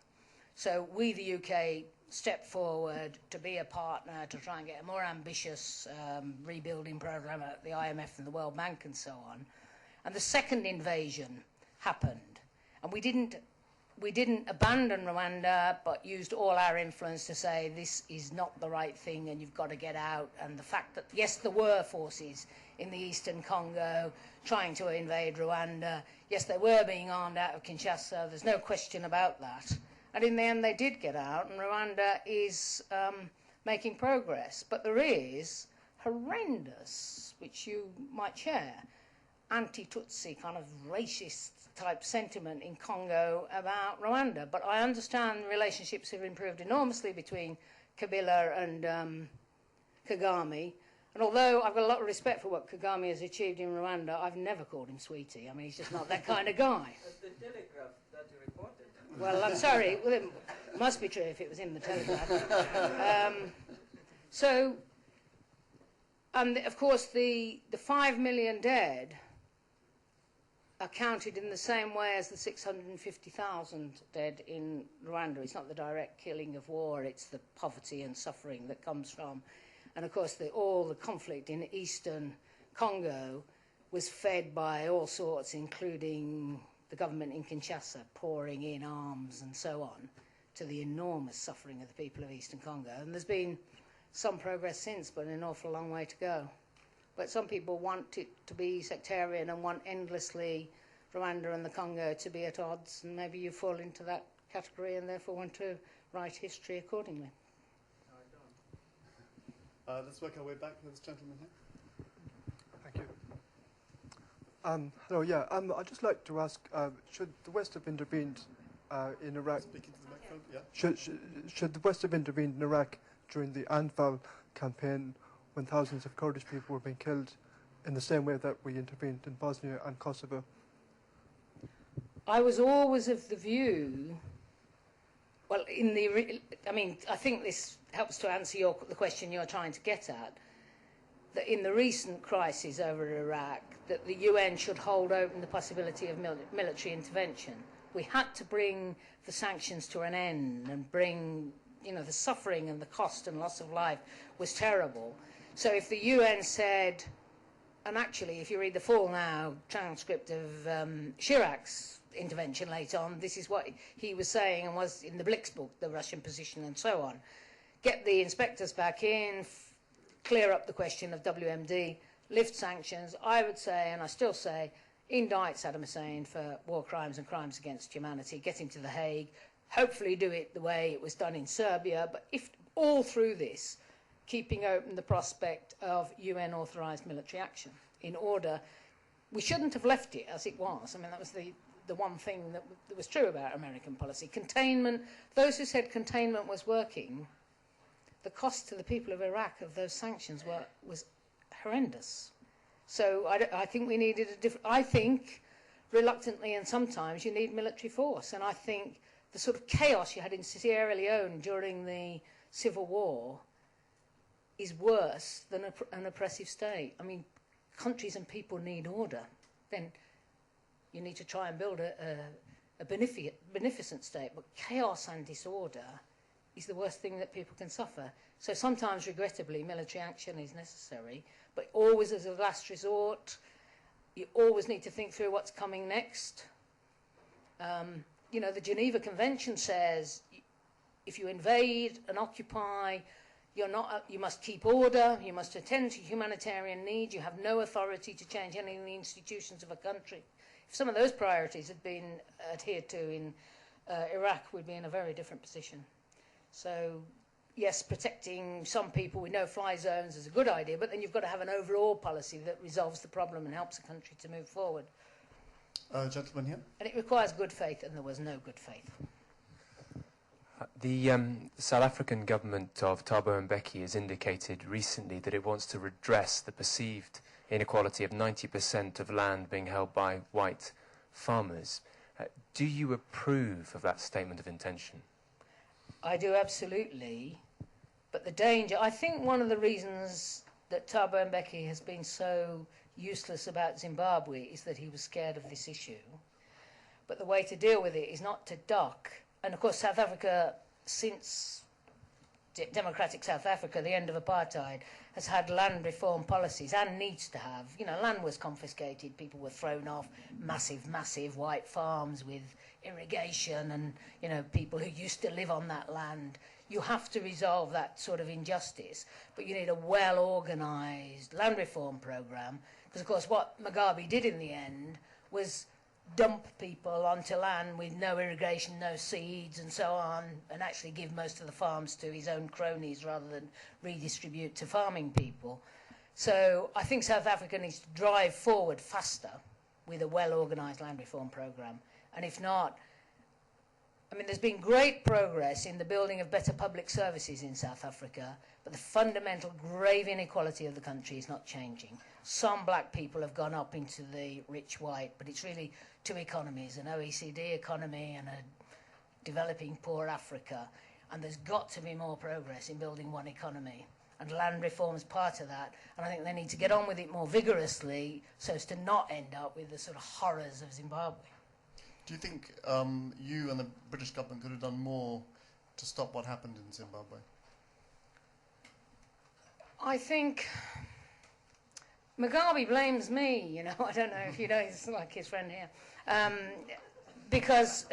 Speaker 2: So we, the UK, stepped forward to be a partner to try and get a more ambitious rebuilding program at the IMF and the World Bank and so on. And the second invasion happened, and we didn't abandon Rwanda, but used all our influence to say this is not the right thing and you've got to get out. And the fact that, yes, there were forces in the eastern Congo trying to invade Rwanda. Yes, they were being armed out of Kinshasa. There's no question about that. And in the end, they did get out, and Rwanda is making progress. But there is horrendous, which you might share, anti-Tutsi kind of racist type sentiment in Congo about Rwanda. But I understand relationships have improved enormously between Kabila and Kagame. And although I've got a lot of respect for what Kagame has achieved in Rwanda, I've never called him sweetie. I mean, he's just not that kind of guy.
Speaker 4: The Telegraph that you reported.
Speaker 2: Well, I'm sorry. Well, it must be true if it was in the Telegraph. And of course, the 5 million dead are counted in the same way as the 650,000 dead in Rwanda. It's not the direct killing of war, it's the poverty and suffering that comes from. And of course, all the conflict in eastern Congo was fed by all sorts, including the government in Kinshasa pouring in arms and so on, to the enormous suffering of the people of eastern Congo. And there's been some progress since, but an awful long way to go. But some people want it to be sectarian and want endlessly Rwanda and the Congo to be at odds, and maybe you fall into that category and therefore want to write history accordingly.
Speaker 1: Let's work our way back to this gentleman here.
Speaker 5: Thank you. Hello, yeah. I'd just like to ask, should the West have intervened in Iraq?
Speaker 1: Speaking to the microphone, yeah.
Speaker 5: Should the West have intervened in Iraq during the Anfal campaign when thousands of Kurdish people were being killed in the same way that we intervened in Bosnia and Kosovo?
Speaker 2: I was always of the view, well, I think this helps to answer the question you're trying to get at, that in the recent crisis over Iraq, that the UN should hold open the possibility of military intervention. We had to bring the sanctions to an end and bring, the suffering and the cost and loss of life was terrible. So if the UN said, and actually if you read the full now transcript of Chirac's intervention later on, this is what he was saying and was in the Blix book, the Russian position and so on. Get the inspectors back in, clear up the question of WMD, lift sanctions. I would say, and I still say, indict Saddam Hussein for war crimes and crimes against humanity, get him to The Hague, hopefully do it the way it was done in Serbia, but if all through this, keeping open the prospect of UN-authorised military action in order, we shouldn't have left it as it was. I mean, that was the one thing that was true about American policy. Containment, those who said containment was working, the cost to the people of Iraq of those sanctions was horrendous. So I think we needed I think, reluctantly and sometimes, you need military force. And I think the sort of chaos you had in Sierra Leone during the Civil War is worse than an oppressive state. I mean, countries and people need order. Then you need to try and build a beneficent state. But chaos and disorder is the worst thing that people can suffer. So sometimes, regrettably, military action is necessary, but always as a last resort. You always need to think through what's coming next. The Geneva Convention says if you invade and occupy, you must keep order, you must attend to humanitarian needs, you have no authority to change any of the institutions of a country. If some of those priorities had been adhered to in Iraq, we'd be in a very different position. So, yes, protecting some people with no-fly zones is a good idea, but then you've got to have an overall policy that resolves the problem and helps a country to move forward.
Speaker 1: Gentleman here.
Speaker 2: And it requires good faith, and there was no good faith.
Speaker 6: The South African government of Thabo Mbeki has indicated recently that it wants to redress the perceived inequality of 90% of land being held by white farmers. Do you approve of that statement of intention?
Speaker 2: I do, absolutely. But the danger, I think one of the reasons that Thabo Mbeki has been so useless about Zimbabwe is that he was scared of this issue. But the way to deal with it is not to duck. And of course, South Africa, since democratic South Africa, the end of apartheid, has had land reform policies and needs to have. Land was confiscated, people were thrown off massive white farms with irrigation and, people who used to live on that land. You have to resolve that sort of injustice, but you need a well-organised land reform programme, because, of course, what Mugabe did in the end was dump people onto land with no irrigation, no seeds and so on, and actually give most of the farms to his own cronies rather than redistribute to farming people. So I think South Africa needs to drive forward faster with a well-organised land reform programme. And if not, there's been great progress in the building of better public services in South Africa, but the fundamental grave inequality of the country is not changing. Some black people have gone up into the rich white, but it's really two economies, an OECD economy and a developing poor Africa. And there's got to be more progress in building one economy. and land reform is part of that. And I think they need to get on with it more vigorously so as to not end up with the sort of horrors of Zimbabwe.
Speaker 1: Do you think you and the British government could have done more to stop what happened in Zimbabwe?
Speaker 2: I think Mugabe blames me, you know. I don't know if you know, he's like his friend here. Because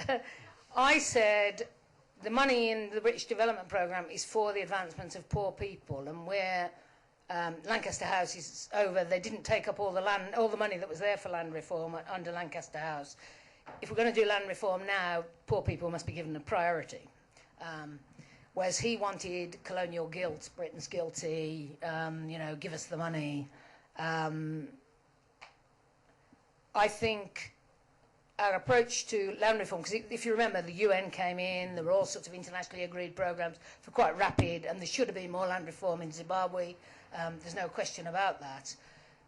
Speaker 2: I said the money in the British Development Programme is for the advancement of poor people, and where Lancaster House is over, they didn't take up all the land, all the money that was there for land reform under Lancaster House. If we're going to do land reform now, poor people must be given a priority. Whereas he wanted colonial guilt, Britain's guilty, you know, give us the money. I think our approach to land reform, because if you remember, the UN came in, there were all sorts of internationally agreed programs for quite rapid, and there should have been more land reform in Zimbabwe. There's no question about that.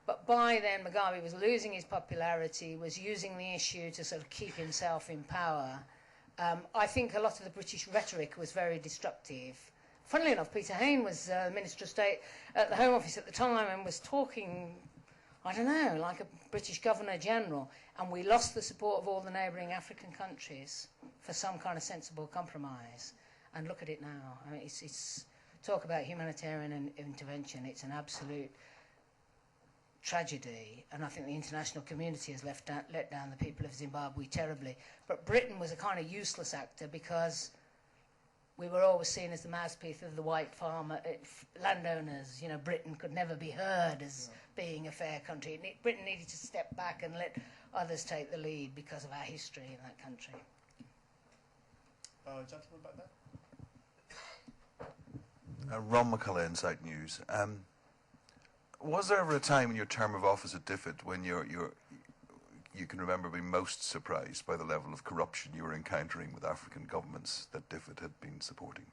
Speaker 2: But by then, Mugabe was losing his popularity, was using the issue to sort of keep himself in power. I think a lot of the British rhetoric was very destructive. Funnily enough, Peter Hain was Minister of State at the Home Office at the time and was talking, I don't know, like a British Governor-General, and we lost the support of all the neighbouring African countries for some kind of sensible compromise. And look at it now. I mean, it's talk about humanitarian intervention. It's an absolute tragedy, and I think the international community has let down the people of Zimbabwe terribly. But Britain was a kind of useless actor because we were always seen as the mouthpiece of the white farmer landowners. You know, Britain could never be heard as being a fair country. Britain needed to step back and let others take the lead because of our history in that country.
Speaker 1: Gentleman back there.
Speaker 7: Ron McCullough, Insight News. Was there ever a time in your term of office at DFID when you can remember being most surprised by the level of corruption you were encountering with African governments that DFID had been supporting?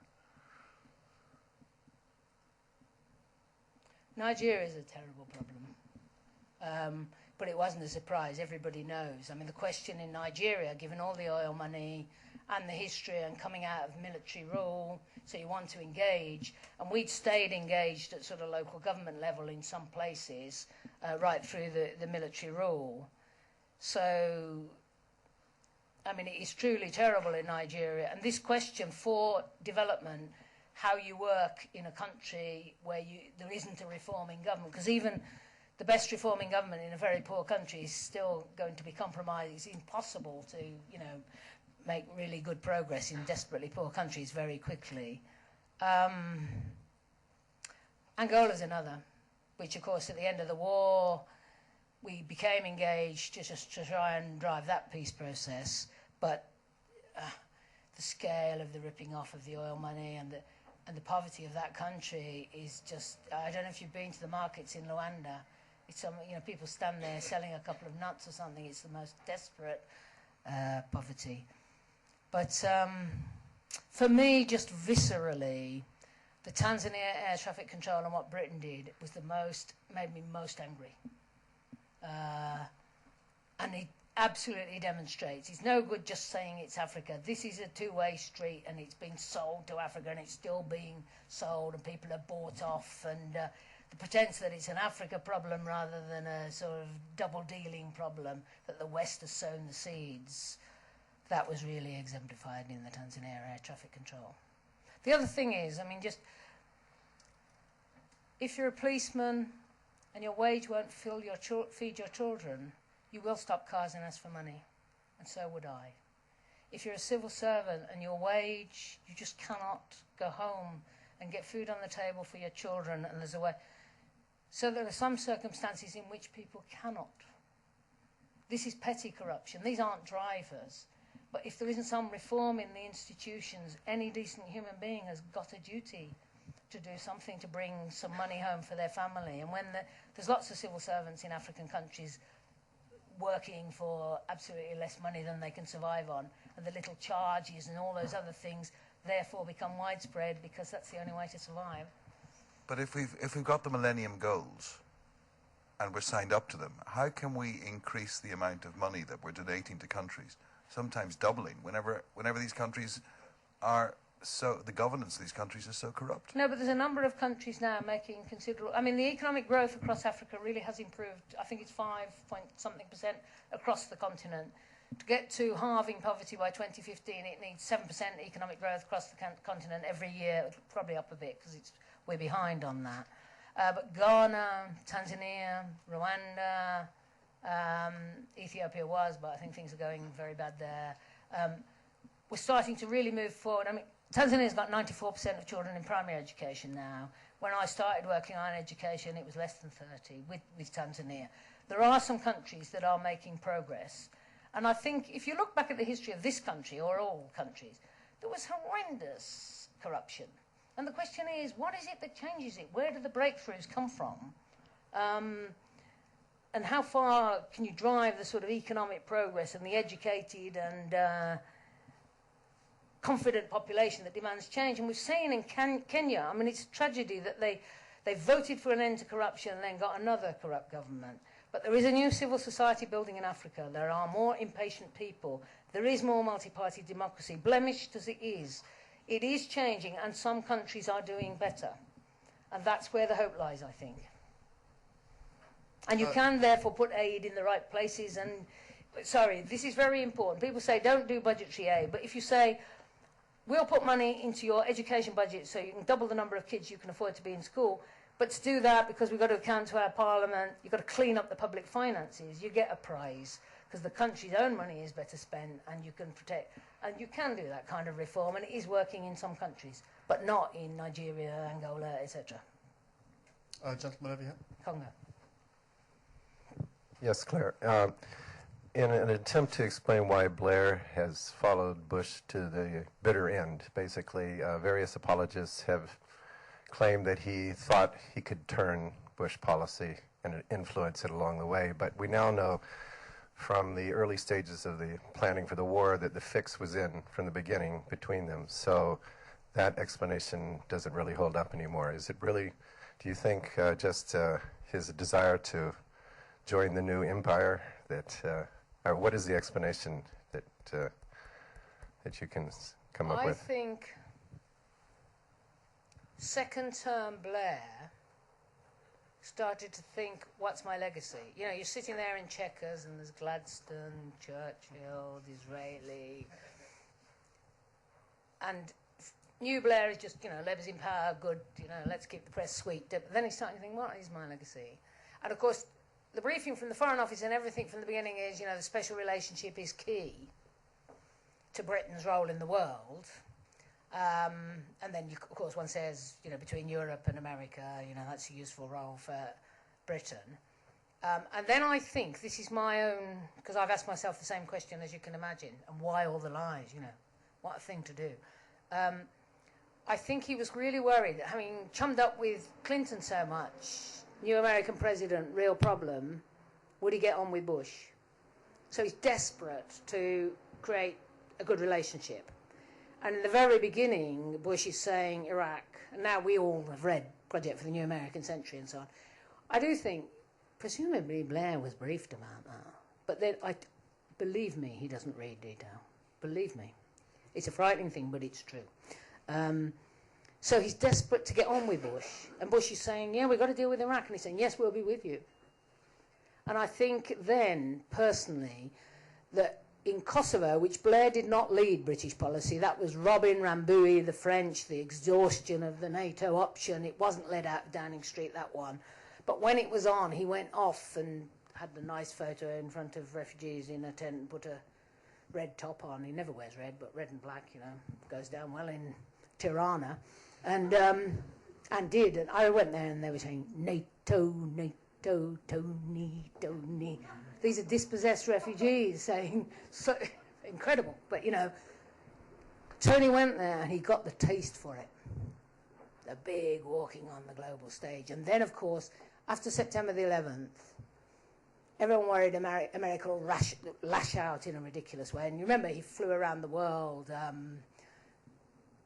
Speaker 2: Nigeria is a terrible problem, but it wasn't a surprise. Everybody knows. I mean, the question in Nigeria, given all the oil money and the history and coming out of military rule, so you want to engage, and we'd stayed engaged at sort of local government level in some places right through the military rule. So, I mean, it is truly terrible in Nigeria, and this question for development, how you work in a country where there isn't a reforming government, because even the best reforming government in a very poor country is still going to be compromised. It's impossible to, you know, make really good progress in desperately poor countries very quickly. Angola's another, which of course at the end of the war we became engaged just to try and drive that peace process, but the scale of the ripping off of the oil money and the poverty of that country is just, I don't know if you've been to the markets in Rwanda. It's some, you know, people stand there selling a couple of nuts or something. It's the most desperate poverty. But for me, just viscerally, the Tanzania air traffic control and what Britain did was made me most angry. And it absolutely demonstrates. It's no good just saying it's Africa. This is a two-way street, and it's been sold to Africa, and it's still being sold, and people are bought off, and the pretense that it's an Africa problem rather than a sort of double-dealing problem, that the West has sown the seeds, that was really exemplified in the Tanzania air traffic control. The other thing is, I mean, just if you're a policeman and your wage won't feed your children, you will stop cars and ask for money, and so would I. If you're a civil servant and your wage, you just cannot go home and get food on the table for your children, and there's a way. So there are some circumstances in which people cannot. This is petty corruption. These aren't drivers. But if there isn't some reform in the institutions, any decent human being has got a duty to do something to bring some money home for their family. And when there's lots of civil servants in African countries working for absolutely less money than they can survive on, and the little charges and all those other things therefore become widespread because that's the only way to survive.
Speaker 7: But if we've got the Millennium Goals and we're signed up to them, how can we increase the amount of money that we're donating to countries? Sometimes doubling, whenever these countries are so the governance of these countries is so corrupt.
Speaker 2: No, but there's a number of countries now making considerable... I mean, the economic growth across Africa really has improved. I think it's 5-point-something% across the continent. To get to halving poverty by 2015, it needs 7% economic growth across the continent every year. It'll probably up a bit because we're behind on that. But Ghana, Tanzania, Rwanda, Ethiopia was, but I think things are going very bad there. We're starting to really move forward. I mean, Tanzania's got 94% of children in primary education now. When I started working on education, it was less than 30 with Tanzania. There are some countries that are making progress. And I think if you look back at the history of this country, or all countries, there was horrendous corruption. And the question is, what is it that changes it? Where do the breakthroughs come from? And how far can you drive the sort of economic progress and the educated and confident population that demands change? And we've seen in Kenya, I mean, it's a tragedy that they voted for an end to corruption and then got another corrupt government. But there is a new civil society building in Africa. There are more impatient people. There is more multi-party democracy. Blemished as it is changing, and some countries are doing better. And that's where the hope lies, I think. And you can, therefore, put aid in the right places. And, sorry, this is very important. People say, don't do budgetary aid. But if you say, we'll put money into your education budget so you can double the number of kids you can afford to be in school, but to do that, because we've got to account to our parliament, you've got to clean up the public finances, you get a prize, because the country's own money is better spent, and you can protect, and you can do that kind of reform, and it is working in some countries, but not in Nigeria, Angola, etc.
Speaker 1: Gentleman over here.
Speaker 2: Congo.
Speaker 8: Yes, Claire. In an attempt to explain why Blair has followed Bush to the bitter end, basically, various apologists have claimed that he thought he could turn Bush policy and influence it along the way. But we now know from the early stages of the planning for the war that the fix was in from the beginning between them. So that explanation doesn't really hold up anymore. Is it really, do you think, just his desire to join the new empire that, or what is the explanation that that you can come up with?
Speaker 2: I think second-term Blair started to think, what's my legacy? You know, you're sitting there in Chequers and there's Gladstone, Churchill, Disraeli, and new Blair is just, you know, Labour's in power, good, you know, let's keep the press sweet. But then he's starting to think, what is my legacy? And of course, the briefing from the Foreign Office and everything from the beginning is, you know, the special relationship is key to Britain's role in the world. And then, of course, one says, you know, between Europe and America, you know, that's a useful role for Britain. And then I think, this is my own, because I've asked myself the same question as you can imagine, and why all the lies, you know, what a thing to do. I think he was really worried that having chummed up with Clinton so much, new American president, real problem, would he get on with Bush? So he's desperate to create a good relationship. And in the very beginning, Bush is saying Iraq, and now we all have read Project for the New American Century and so on. I do think, presumably Blair was briefed about that. But then, believe me, he doesn't read detail. Believe me. It's a frightening thing, but it's true. So he's desperate to get on with Bush. And Bush is saying, yeah, we've got to deal with Iraq. And he's saying, yes, we'll be with you. And I think then, personally, that in Kosovo, which Blair did not lead British policy, that was Robin, Rambui, the French, the exhaustion of the NATO option. It wasn't led out of Downing Street, that one. But when it was on, he went off and had a nice photo in front of refugees in a tent and put a red top on. He never wears red, but red and black, you know, goes down well in Tirana. And did. And I went there and they were saying, NATO, NATO, Tony, Tony. These are dispossessed refugees saying, so incredible. But, you know, Tony went there and he got the taste for it. The big walking on the global stage. And then, of course, after September the 11th, everyone worried America will lash out in a ridiculous way. And you remember, he flew around the world.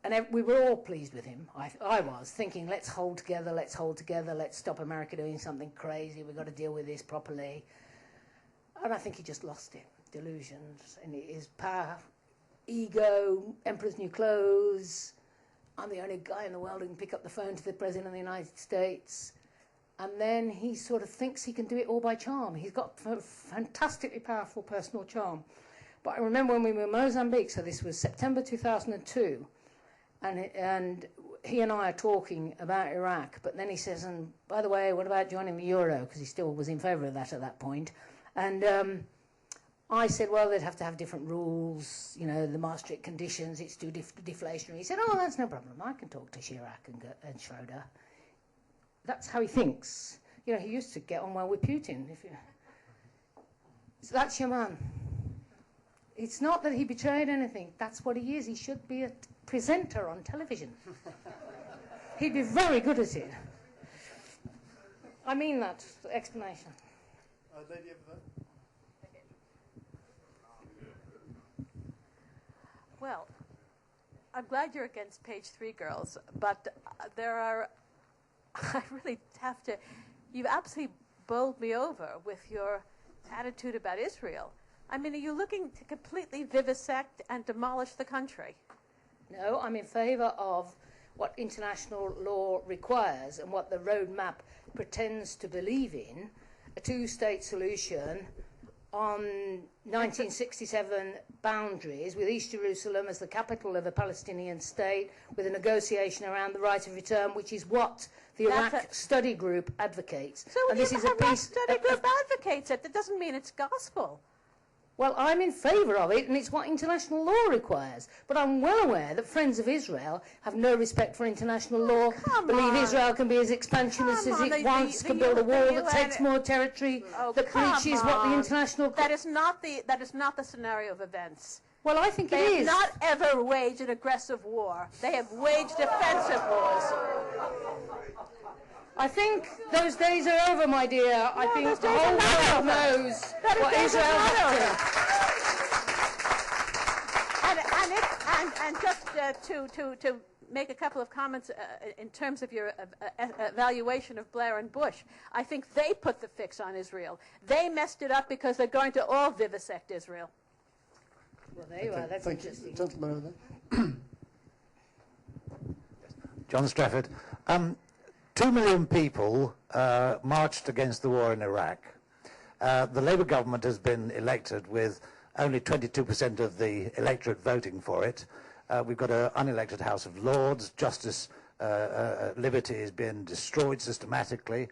Speaker 2: And we were all pleased with him. I was thinking, let's hold together, let's stop America doing something crazy. We've got to deal with this properly. And I think he just lost it. Delusions. And his power, ego, emperor's new clothes. I'm the only guy in the world who can pick up the phone to the President of the United States. And then he sort of thinks he can do it all by charm. He's got fantastically powerful personal charm. But I remember when we were in Mozambique, so this was September 2002, and he and I are talking about Iraq, but then he says, and by the way, what about joining the Euro? Because he still was in favour of that at that point. And I said, well, they'd have to have different rules, you know, the Maastricht conditions, it's too deflationary. He said, oh, that's no problem. I can talk to Chirac and Schroeder. That's how he thinks. You know, he used to get on well with Putin. So that's your man. It's not that he betrayed anything. That's what he is. He should be a presenter on television. He'd be very good at it. I mean that explanation.
Speaker 1: Lady over there.
Speaker 9: Well, I'm glad you're against page 3, girls, but there are, I really have to, you've absolutely bowled me over with your attitude about Israel. I mean, are you looking to completely vivisect and demolish the country?
Speaker 2: No, I'm in favour of what international law requires and what the roadmap pretends to believe in, a two-state solution on 1967 boundaries, with East Jerusalem as the capital of a Palestinian state, with a negotiation around the right of return, which is what the Iraq study group advocates.
Speaker 9: So when the Iraq study group advocates it, that doesn't mean it's gospel.
Speaker 2: Well, I'm in favour of it, and it's what international law requires. But I'm well aware that Friends of Israel have no respect for international law, believe Israel can be as expansionist as it wants, can build a wall that takes more territory, that breaches what the international...
Speaker 9: That is not the scenario of events.
Speaker 2: Well, I think it is.
Speaker 9: They have not ever waged an aggressive war. They have waged defensive wars.
Speaker 2: I think those days are over, my dear. I think the whole world knows what Israel has
Speaker 9: to. And just to make a couple of comments in terms of your evaluation of Blair and Bush, I think they put the fix on Israel. They messed it up because they're going to all vivisect Israel.
Speaker 2: Well, there you are. That's interesting.
Speaker 1: You. Gentleman over there.
Speaker 10: John Strafford. 2 million people marched against the war in Iraq. The Labour government has been elected with only 22% of the electorate voting for it. We've got an unelected House of Lords. Justice, liberty is being destroyed systematically.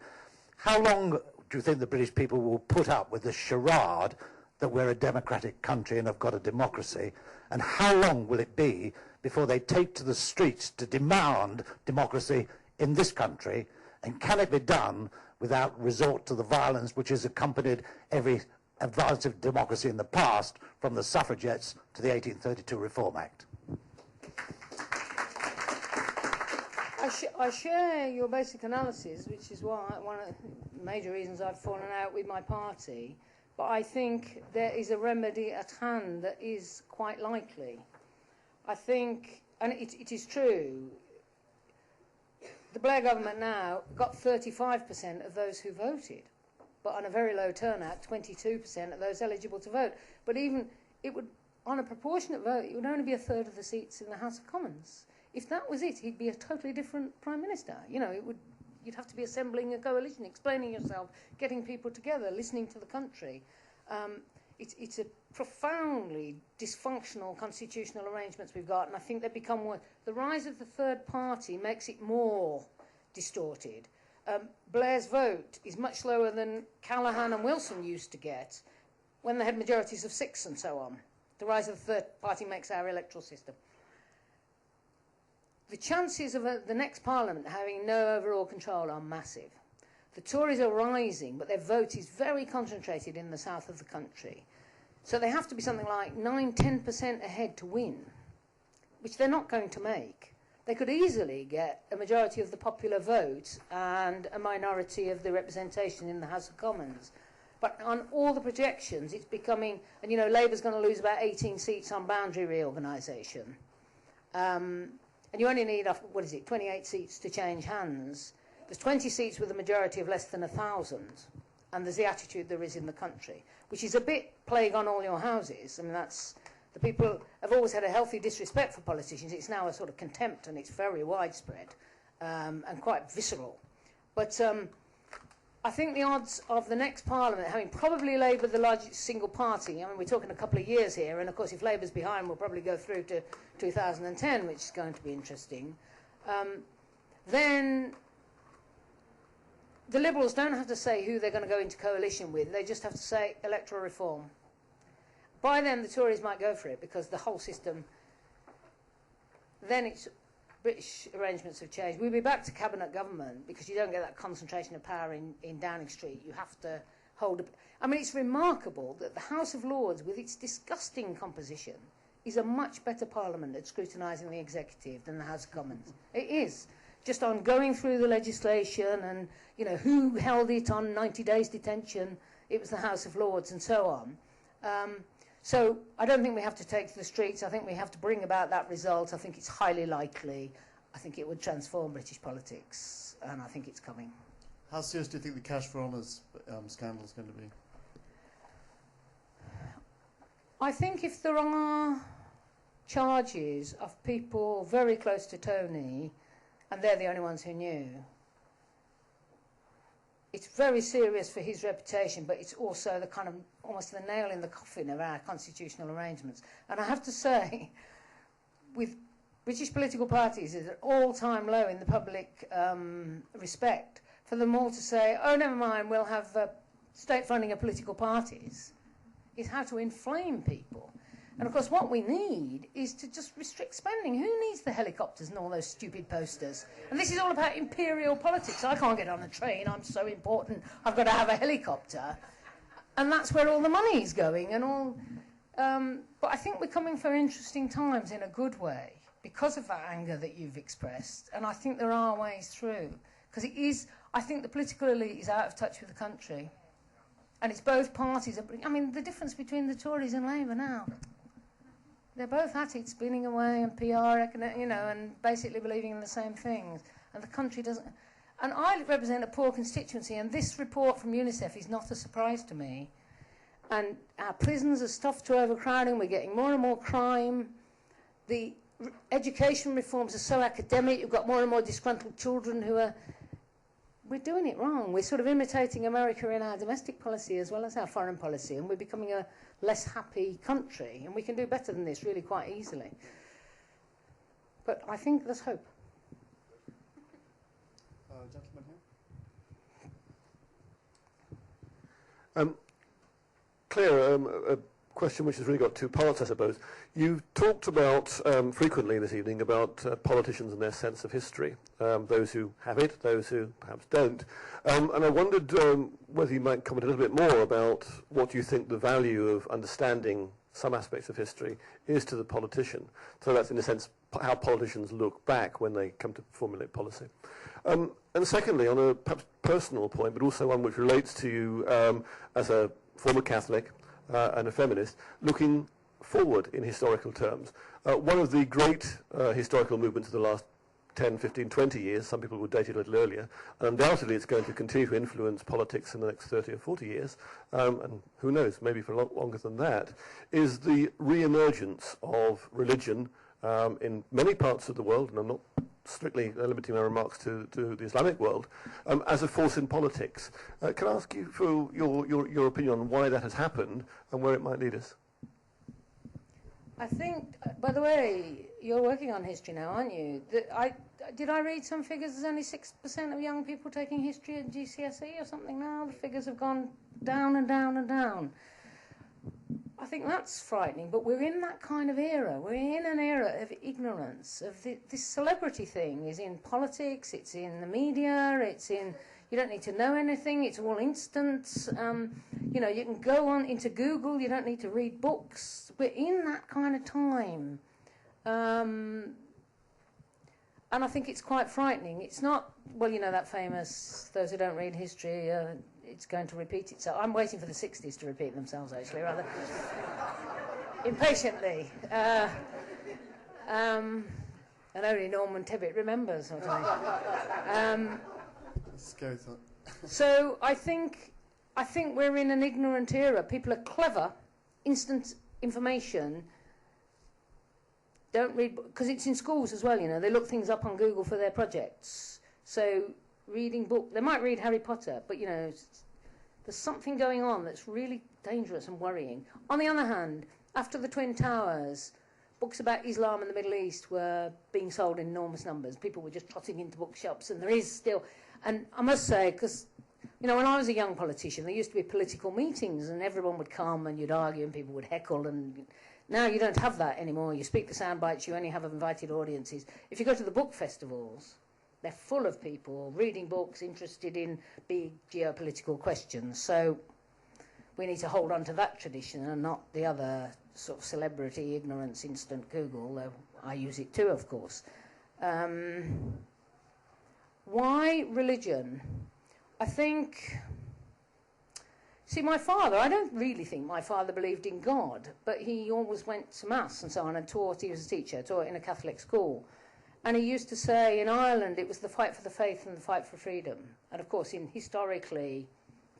Speaker 10: How long do you think the British people will put up with the charade that we're a democratic country and have got a democracy? And how long will it be before they take to the streets to demand democracy in this country? And can it be done without resort to the violence which has accompanied every advance of democracy in the past, from the suffragettes to the 1832 Reform Act?
Speaker 2: I share your basic analysis, which is why one of the major reasons I've fallen out with my party. But I think there is a remedy at hand that is quite likely. I think, and it is true, the Blair government now got 35% of those who voted, but on a very low turnout, 22% of those eligible to vote. But even it would, on a proportionate vote, it would only be a third of the seats in the House of Commons. If that was it, he'd be a totally different Prime Minister. You know, you'd have to be assembling a coalition, explaining yourself, getting people together, listening to the country. It's a profoundly dysfunctional constitutional arrangements we've got, and I think they've become more... The rise of the third party makes it more distorted. Blair's vote is much lower than Callaghan and Wilson used to get when they had majorities of 6 and so on. The rise of the third party makes our electoral system. The chances of the next Parliament having no overall control are massive. The Tories are rising, but their vote is very concentrated in the south of the country. So they have to be something like 9–10% ahead to win, which they're not going to make. They could easily get a majority of the popular vote and a minority of the representation in the House of Commons. But on all the projections, it's becoming... And, you know, Labour's going to lose about 18 seats on boundary reorganisation. And you only need, 28 seats to change hands. There's 20 seats with a majority of less than 1,000, and there's the attitude there is in the country, which is a bit plague on all your houses. I mean, that's The people have always had a healthy disrespect for politicians. It's now a sort of contempt, and it's very widespread and quite visceral. But I think the odds of the next Parliament having probably Labour the largest single party, I mean, we're talking a couple of years here, and of course if Labour's behind, we'll probably go through to 2010, which is going to be interesting. Then the Liberals don't have to say who they're going to go into coalition with. They just have to say electoral reform. By then, the Tories might go for it, because the whole system, then it's British arrangements have changed. We'll be back to cabinet government, because you don't get that concentration of power in Downing Street. You have to hold... I mean, it's remarkable that the House of Lords, with its disgusting composition, is a much better parliament at scrutinising the executive than the House of Commons. It is. Just on going through the legislation and, you know, who held it on 90 days detention, it was the House of Lords and so on. So I don't think we have to take to the streets. I think we have to bring about that result. I think it's highly likely. I think it would transform British politics, and I think it's coming.
Speaker 1: How serious do you think the cash for honours scandal is going to be?
Speaker 2: I think if there are charges of people very close to Tony, and they're the only ones who knew, it's very serious for his reputation, but it's also the kind of almost the nail in the coffin of our constitutional arrangements. And I have to say, with British political parties is at all-time low in the public respect, for them all to say, oh, never mind, we'll have state funding of political parties, is how to inflame people. And of course what we need is to just restrict spending. Who needs the helicopters and all those stupid posters? And this is all about imperial politics. I can't get on a train, I'm so important, I've got to have a helicopter. And that's where all the money is going. And all. But I think we're coming for interesting times in a good way, because of that anger that you've expressed. And I think there are ways through. Because it is, I think the political elite is out of touch with the country. And it's both parties. I mean, the difference between the Tories and Labour now, they're both at it, spinning away and PR, you know, and basically believing in the same things. And the country doesn't... And I represent a poor constituency, and this report from UNICEF is not a surprise to me. And our prisons are stuffed to overcrowding, we're getting more and more crime. The education reforms are so academic, you've got more and more disgruntled children who are... We're doing it wrong. We're sort of imitating America in our domestic policy as well as our foreign policy, and we're becoming a less happy country, and we can do better than this really quite easily. But I think there's hope.
Speaker 1: Gentleman here.
Speaker 11: Claire, a question which has really got two parts, I suppose. You've talked about frequently this evening about politicians and their sense of history, those who have it, those who perhaps don't. And I wondered whether you might comment a little bit more about what you think the value of understanding some aspects of history is to the politician. So that's, in a sense, how politicians look back when they come to formulate policy. And secondly, on a perhaps personal point, but also one which relates to you as a former Catholic and a feminist, looking forward in historical terms. One of the great historical movements of the last 10, 15, 20 years, some people would date it a little earlier, and undoubtedly it's going to continue to influence politics in the next 30 or 40 years, and who knows, maybe for longer than that, is the re-emergence of religion in many parts of the world, and I'm not strictly limiting my remarks to the Islamic world, as a force in politics. Can I ask you for your opinion on why that has happened and where it might lead us?
Speaker 2: I think, by the way, you're working on history now, aren't you? Did I read some figures? There's only 6% of young people taking history at GCSE or something now. The figures have gone down and down and down. I think that's frightening, but we're in that kind of era. We're in an era of ignorance. Of this celebrity thing is in politics, it's in the media, it's in... You don't need to know anything, it's all instant. You know, you can go on into Google, you don't need to read books. We're in that kind of time. And I think it's quite frightening. It's not, well, you know, that famous, those who don't read history, it's going to repeat itself. I'm waiting for the 60s to repeat themselves, actually, rather impatiently. And only Norman Tebbit remembers, or something.
Speaker 1: Scary thought.
Speaker 2: So I think we're in an ignorant era. People are clever, instant information, don't read, because it's in schools as well, you know, they look things up on Google for their projects. So reading book, they might read Harry Potter, but, you know, there's something going on that's really dangerous and worrying. On the other hand, after the Twin Towers, books about Islam and the Middle East were being sold in enormous numbers. People were just trotting into bookshops, and there is still, and I must say, because, you know, when I was a young politician, there used to be political meetings, and everyone would come, and you'd argue, and people would heckle, and now you don't have that anymore. You speak the sound bites, you only have invited audiences. If you go to the book festivals, they're full of people reading books, interested in big geopolitical questions. So we need to hold on to that tradition and not the other sort of celebrity ignorance instant Google, though I use it too, of course. Why religion? I think, see, my father, I don't really think my father believed in God, but he always went to mass and so on and taught. He was a teacher, taught in a Catholic school. And he used to say in Ireland it was the fight for the faith and the fight for freedom. And of course, historically,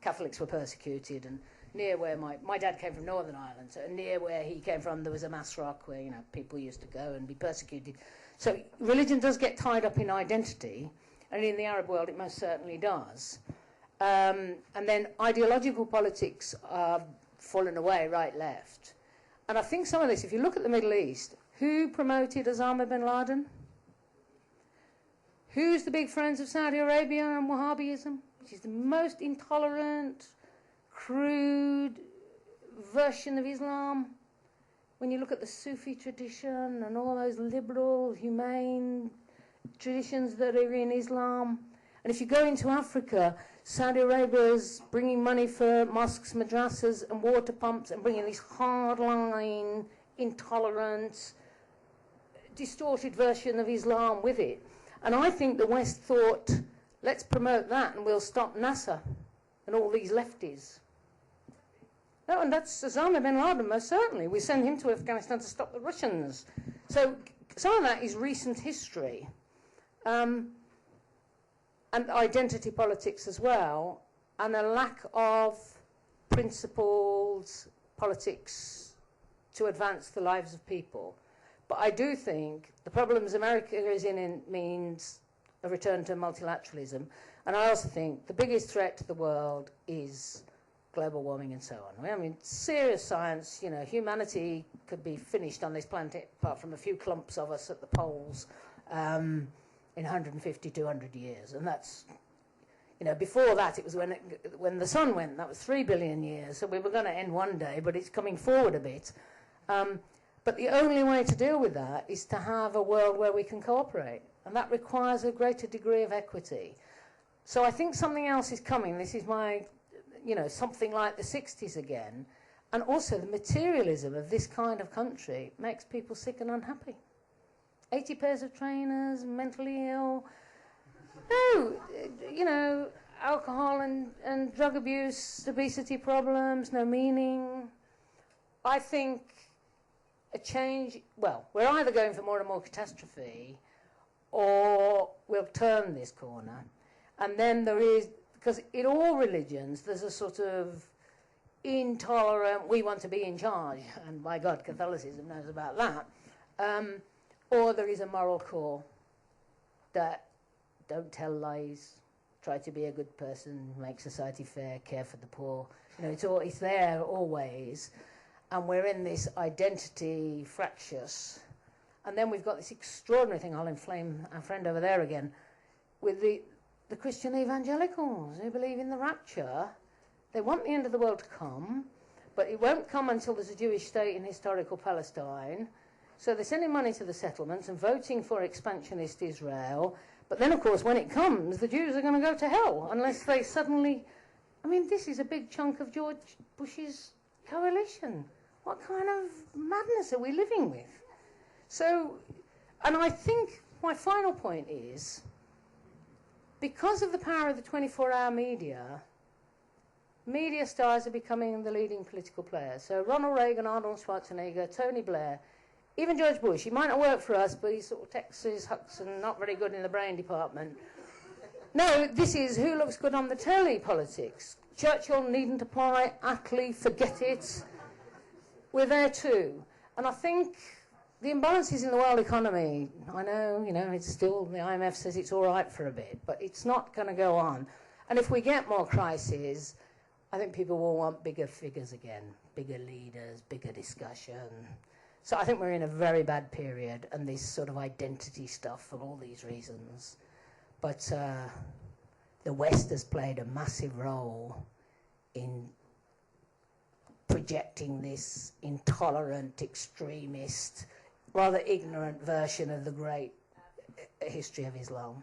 Speaker 2: Catholics were persecuted, and near where my dad came from Northern Ireland, so near where he came from there was a mass rock where, you know, people used to go and be persecuted. So religion does get tied up in identity, and in the Arab world it most certainly does. And then ideological politics are falling away, right, left. And I think some of this, if you look at the Middle East, who promoted Osama bin Laden? Who's the big friends of Saudi Arabia and Wahhabism, which is the most intolerant, crude version of Islam? When you look at the Sufi tradition and all those liberal, humane traditions that are in Islam. And if you go into Africa, Saudi Arabia is bringing money for mosques, madrasas and water pumps and bringing this hardline, intolerant, distorted version of Islam with it. And I think the West thought, let's promote that and we'll stop NASA and all these lefties. No, and that's Osama bin Laden, most certainly. We send him to Afghanistan to stop the Russians. So some of that is recent history. And identity politics as well, and a lack of principled politics to advance the lives of people. But I do think the problems America is in means a return to multilateralism. And I also think the biggest threat to the world is global warming and so on. I mean, serious science, you know, humanity could be finished on this planet, apart from a few clumps of us at the poles, in 150, 200 years. And that's, you know, before that it was when the sun went, that was 3 billion years. So we were going to end one day, but it's coming forward a bit. But the only way to deal with that is to have a world where we can cooperate. And that requires a greater degree of equity. So I think something else is coming. This is my, you know, something like the 60s again. And also the materialism of this kind of country makes people sick and unhappy. 80 pairs of trainers, mentally ill. No, you know, alcohol and drug abuse, obesity problems, no meaning. I think a change, well, we're either going for more and more catastrophe or we'll turn this corner. And then there is, because in all religions, there's a sort of intolerant, we want to be in charge, and my God, Catholicism knows about that. Or there is a moral core that don't tell lies, try to be a good person, make society fair, care for the poor. You know, it's there always. And we're in this identity fractious. And then we've got this extraordinary thing, I'll inflame our friend over there again, with the Christian evangelicals who believe in the rapture. They want the end of the world to come, but it won't come until there's a Jewish state in historical Palestine. So they're sending money to the settlements and voting for expansionist Israel. But then, of course, when it comes, the Jews are going to go to hell unless they suddenly... I mean, this is a big chunk of George Bush's coalition. What kind of madness are we living with? So, and I think my final point is, because of the power of the 24-hour media, media stars are becoming the leading political players. So Ronald Reagan, Arnold Schwarzenegger, Tony Blair, even George Bush. He might not work for us, but he's sort of Texas Huxon, not very good in the brain department. No, this is who looks good on the telly politics. Churchill needn't apply, Attlee, forget it. We're there too. And I think the imbalances in the world economy, I know, it's still, the IMF says it's all right for a bit, but it's not going to go on. And if we get more crises, I think people will want bigger figures again, bigger leaders, bigger discussion. So I think we're in a very bad period, and this sort of identity stuff for all these reasons. But the West has played a massive role in projecting this intolerant, extremist, rather ignorant version of the great history of Islam.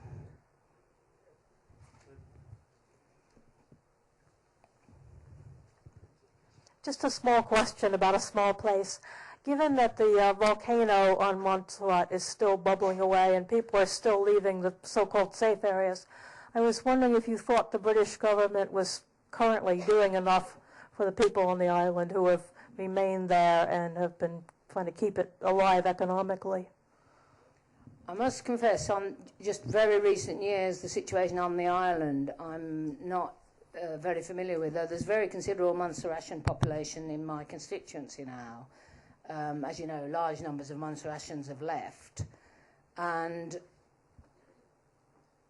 Speaker 9: Just a small question about a small place. Given that the volcano on Montserrat is still bubbling away and people are still leaving the so-called safe areas, I was wondering if you thought the British government was currently doing enough for the people on the island who have remained there and have been trying to keep it alive economically.
Speaker 2: I must confess, on just very recent years, the situation on the island, I'm not very familiar with, though there's very considerable Montserratian population in my constituency now. As you know, large numbers of Montserratians have left. And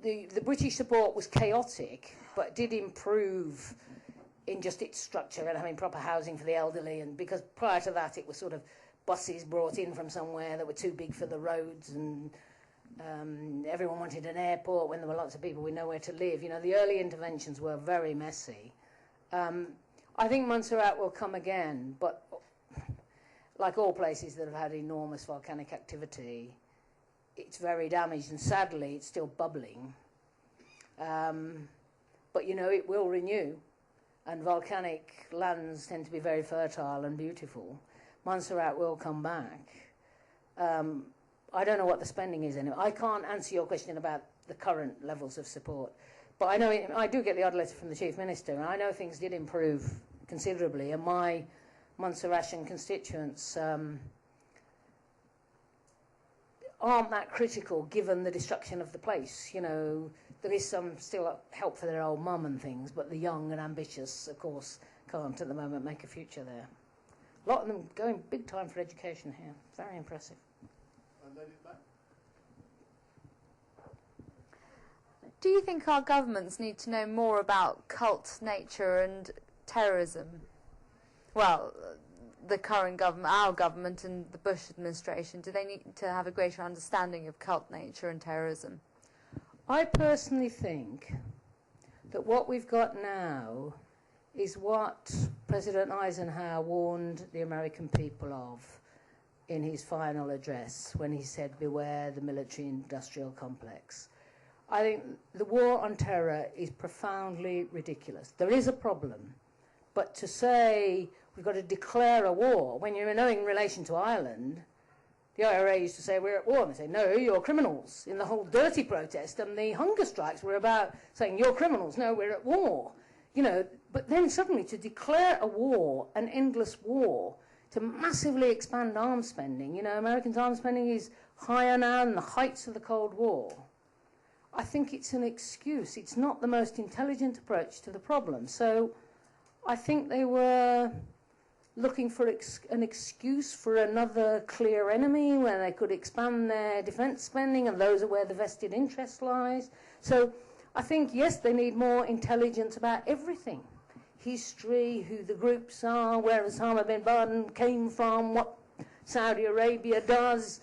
Speaker 2: the British support was chaotic, but did improve in just its structure and having proper housing for the elderly. And because prior to that, it was sort of buses brought in from somewhere that were too big for the roads, and everyone wanted an airport when there were lots of people with nowhere to live. The early interventions were very messy. I think Montserrat will come again, but like all places that have had enormous volcanic activity, it's very damaged, and sadly, it's still bubbling. But, it will renew, and volcanic lands tend to be very fertile and beautiful. Montserrat will come back. I don't know what the spending is anyway. I can't answer your question about the current levels of support. But I know I do get the odd letter from the Chief Minister, and I know things did improve considerably, and my Montserratian constituents aren't that critical given the destruction of the place. There is some still help for their old mum and things, but the young and ambitious, of course, can't at the moment make a future there. A lot of them going big time for education here. Very impressive.
Speaker 12: Do you think our governments need to know more about cult nature and terrorism? Well, the current government, our government and the Bush administration, do they need to have a greater understanding of cult nature and terrorism?
Speaker 2: I personally think that what we've got now is what President Eisenhower warned the American people of in his final address when he said, "Beware the military-industrial complex." I think the war on terror is profoundly ridiculous. There is a problem, but to say we've got to declare a war when you're in relation to Ireland, the IRA used to say we're at war, and they say, no, you're criminals. In the whole dirty protest and the hunger strikes were about saying you're criminals, no, we're at war. But then suddenly to declare a war, an endless war, to massively expand arms spending, Americans' arms spending is higher now than the heights of the Cold War. I think it's an excuse. It's not the most intelligent approach to the problem. So I think they were looking for an excuse for another clear enemy where they could expand their defence spending, and those are where the vested interest lies. So I think, yes, they need more intelligence about everything. History, who the groups are, where Osama bin Laden came from, what Saudi Arabia does.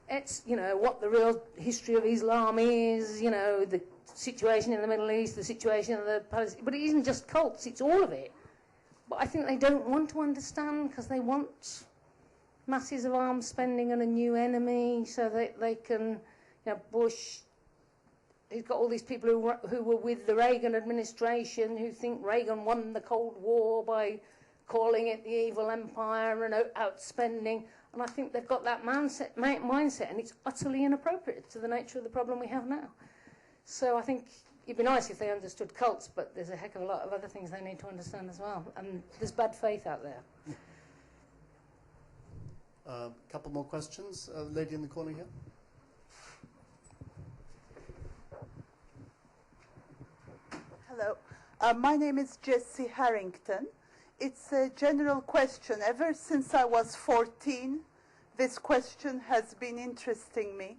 Speaker 2: It's, what the real history of Islam is, the situation in the Middle East, the situation of the Palestinians. But it isn't just cults, it's all of it. But I think they don't want to understand because they want masses of arms spending and a new enemy so that they can, Bush, he's got all these people who were with the Reagan administration who think Reagan won the Cold War by calling it the evil empire and outspending. And I think they've got that mindset, and it's utterly inappropriate to the nature of the problem we have now. So I think it'd be nice if they understood cults, but there's a heck of a lot of other things they need to understand as well. And there's bad faith out there.
Speaker 1: A couple more questions. Lady in the corner here.
Speaker 13: Hello. My name is Jessie Harrington. It's a general question. Ever since I was 14, this question has been interesting me.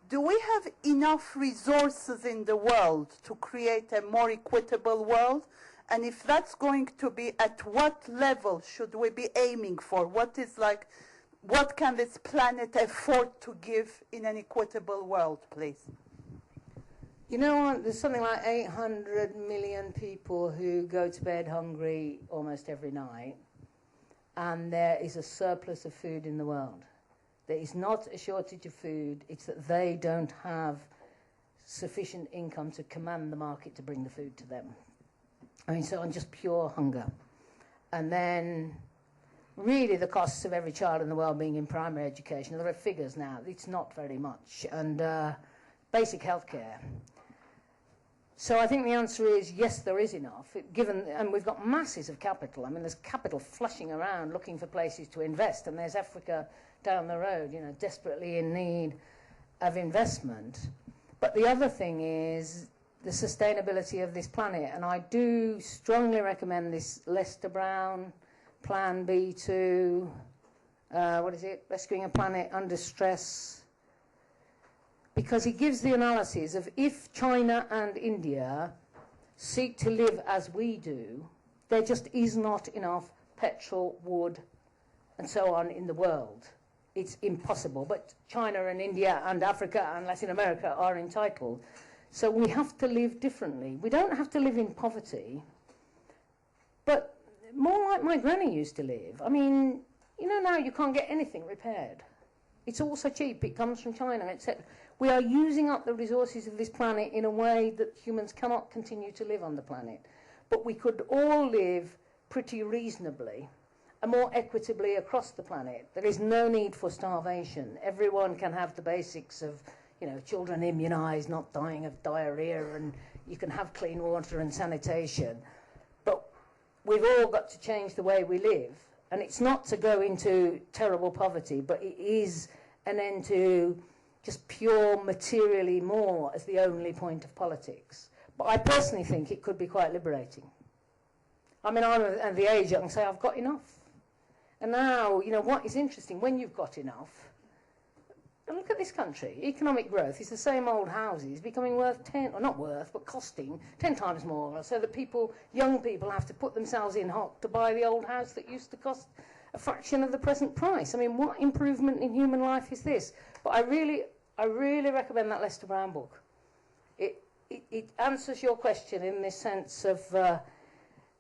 Speaker 13: Do we have enough resources in the world to create a more equitable world? And if that's going to be, at what level should we be aiming for? What can this planet afford to give in an equitable world, please?
Speaker 2: You know what? There's something like 800 million people who go to bed hungry almost every night, and there is a surplus of food in the world. There is not a shortage of food, it's that they don't have sufficient income to command the market to bring the food to them. I mean, so on just pure hunger. And then really the costs of every child in the world being in primary education, there are figures now, it's not very much, and basic healthcare. So I think the answer is yes, there is enough, and we've got masses of capital. I mean, there's capital flushing around looking for places to invest, and there's Africa down the road, you know, desperately in need of investment. But the other thing is the sustainability of this planet, and I do strongly recommend this Lester Brown Plan B2, Rescuing a Planet Under Stress, because it gives the analysis of if China and India seek to live as we do, there just is not enough petrol, wood, and so on in the world. It's impossible. But China and India and Africa and Latin America are entitled. So we have to live differently. We don't have to live in poverty, but more like my granny used to live. I mean, you know, now you can't get anything repaired. It's all so cheap. It comes from China, etc. We are using up the resources of this planet in a way that humans cannot continue to live on the planet. But we could all live pretty reasonably and more equitably across the planet. There is no need for starvation. Everyone can have the basics of, you know, children immunised, not dying of diarrhea, and you can have clean water and sanitation. But we've all got to change the way we live. And it's not to go into terrible poverty, but it is an end to just pure materially more as the only point of politics. But I personally think it could be quite liberating. I mean, I'm at the age I can say I've got enough. And now, you know, what is interesting, when you've got enough, and look at this country, economic growth is the same old houses becoming worth 10, or not worth, but costing 10 times more, so that people, young people, have to put themselves in hock to buy the old house that used to cost a fraction of the present price. I mean, what improvement in human life is this? But I really recommend that Lester Brown book. It answers your question in this sense of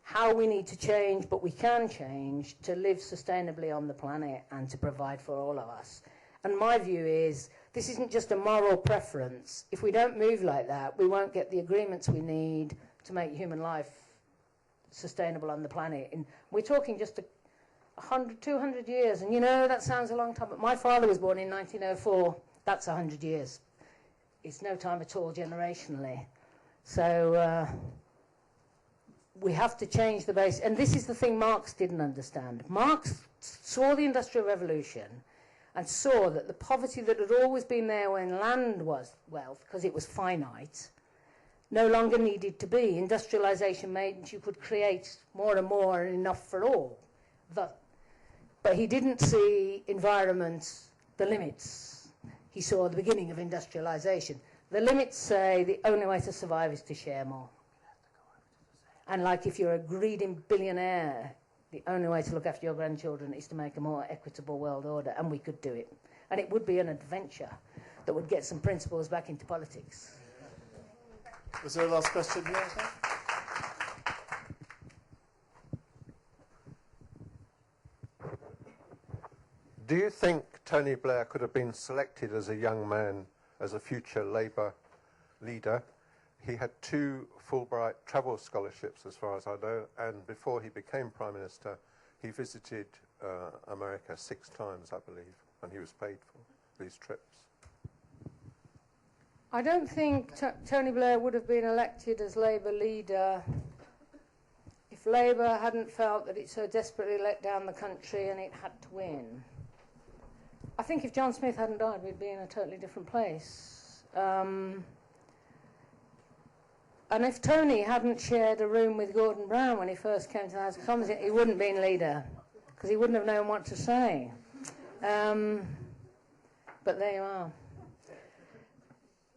Speaker 2: how we need to change, but we can change to live sustainably on the planet and to provide for all of us. And my view is this isn't just a moral preference. If we don't move like that, we won't get the agreements we need to make human life sustainable on the planet. And we're talking just 100, 200 years. And you know, that sounds a long time, but my father was born in 1904. That's 100 years. It's no time at all generationally. So we have to change the base. And this is the thing Marx didn't understand. Marx saw the Industrial Revolution and saw that the poverty that had always been there when land was wealth, because it was finite, no longer needed to be. Industrialization made you could create more and more and enough for all. But he didn't see environment, the limits. He saw the beginning of industrialization. The limits say the only way to survive is to share more. And like if you're a greedy billionaire, the only way to look after your grandchildren is to make a more equitable world order, and we could do it. And it would be an adventure that would get some principles back into politics.
Speaker 1: Was there a last question here?
Speaker 8: Do you think Tony Blair could have been selected as a young man as a future Labour leader? He had 2 Fulbright travel scholarships, as far as I know, and before he became Prime Minister, he visited America 6 times, I believe, and he was paid for these trips.
Speaker 2: I don't think Tony Blair would have been elected as Labour leader if Labour hadn't felt that it so desperately let down the country and it had to win. I think if John Smith hadn't died, we'd be in a totally different place. And if Tony hadn't shared a room with Gordon Brown when he first came to the House of Commons, he wouldn't have been leader, because he wouldn't have known what to say. But there you are.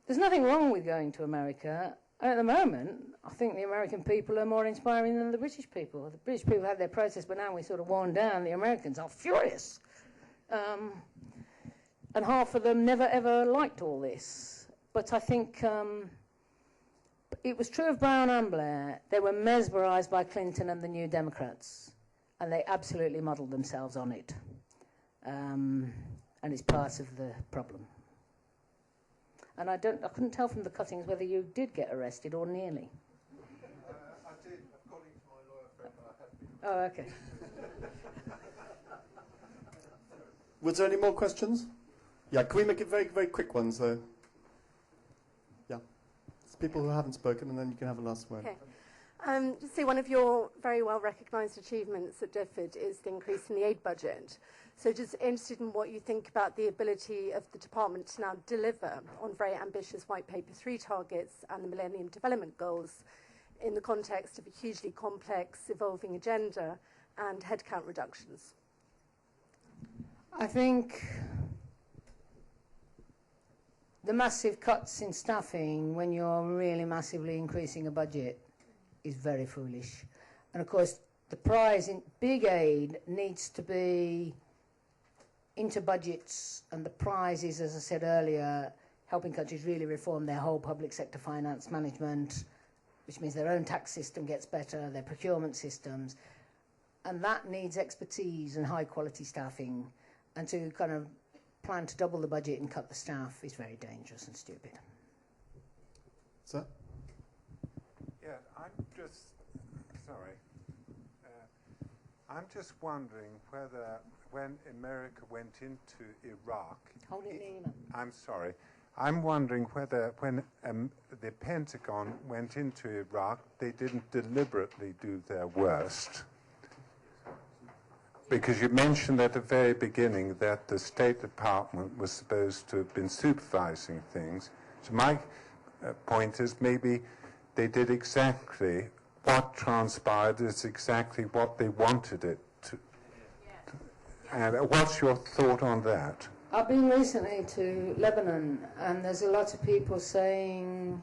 Speaker 2: There's nothing wrong with going to America. At the moment, I think the American people are more inspiring than the British people. The British people had their protests, but now we're sort of worn down. The Americans are furious. And half of them never, ever liked all this. But I think it was true of Brown and Blair. They were mesmerised by Clinton and the New Democrats, and they absolutely modelled themselves on it. And it's part of the problem. And I couldn't tell from the cuttings whether you did get arrested or nearly.
Speaker 8: I did, according to my lawyer friend, I have been.
Speaker 2: Oh, okay.
Speaker 1: Was there any more questions? Yeah, can we make it very, very quick ones, though? Yeah. It's people who haven't spoken, and then you can have a last word.
Speaker 14: Okay. Just say one of your very well recognised achievements at DFID is the increase in the aid budget. So just interested in what you think about the ability of the department to now deliver on very ambitious White Paper 3 targets and the Millennium Development Goals in the context of a hugely complex, evolving agenda and headcount reductions.
Speaker 2: I think the massive cuts in staffing when you're really massively increasing a budget is very foolish. And of course, the prize in big aid needs to be into budgets, and the prize is, as I said earlier, helping countries really reform their whole public sector finance management, which means their own tax system gets better, their procurement systems, and that needs expertise and high quality staffing. And to kind of plan to double the budget and cut the staff is very dangerous and stupid.
Speaker 1: Sir?
Speaker 15: Yeah, I'm just wondering whether when America went into Iraq...
Speaker 2: Hold it near you.
Speaker 15: I'm sorry. I'm wondering whether when the Pentagon went into Iraq, they didn't deliberately do their worst. Because you mentioned at the very beginning that the State Department was supposed to have been supervising things. So my point is maybe they did exactly what transpired is exactly what they wanted it to. And what's your thought on that?
Speaker 2: I've been recently to Lebanon, and there's a lot of people saying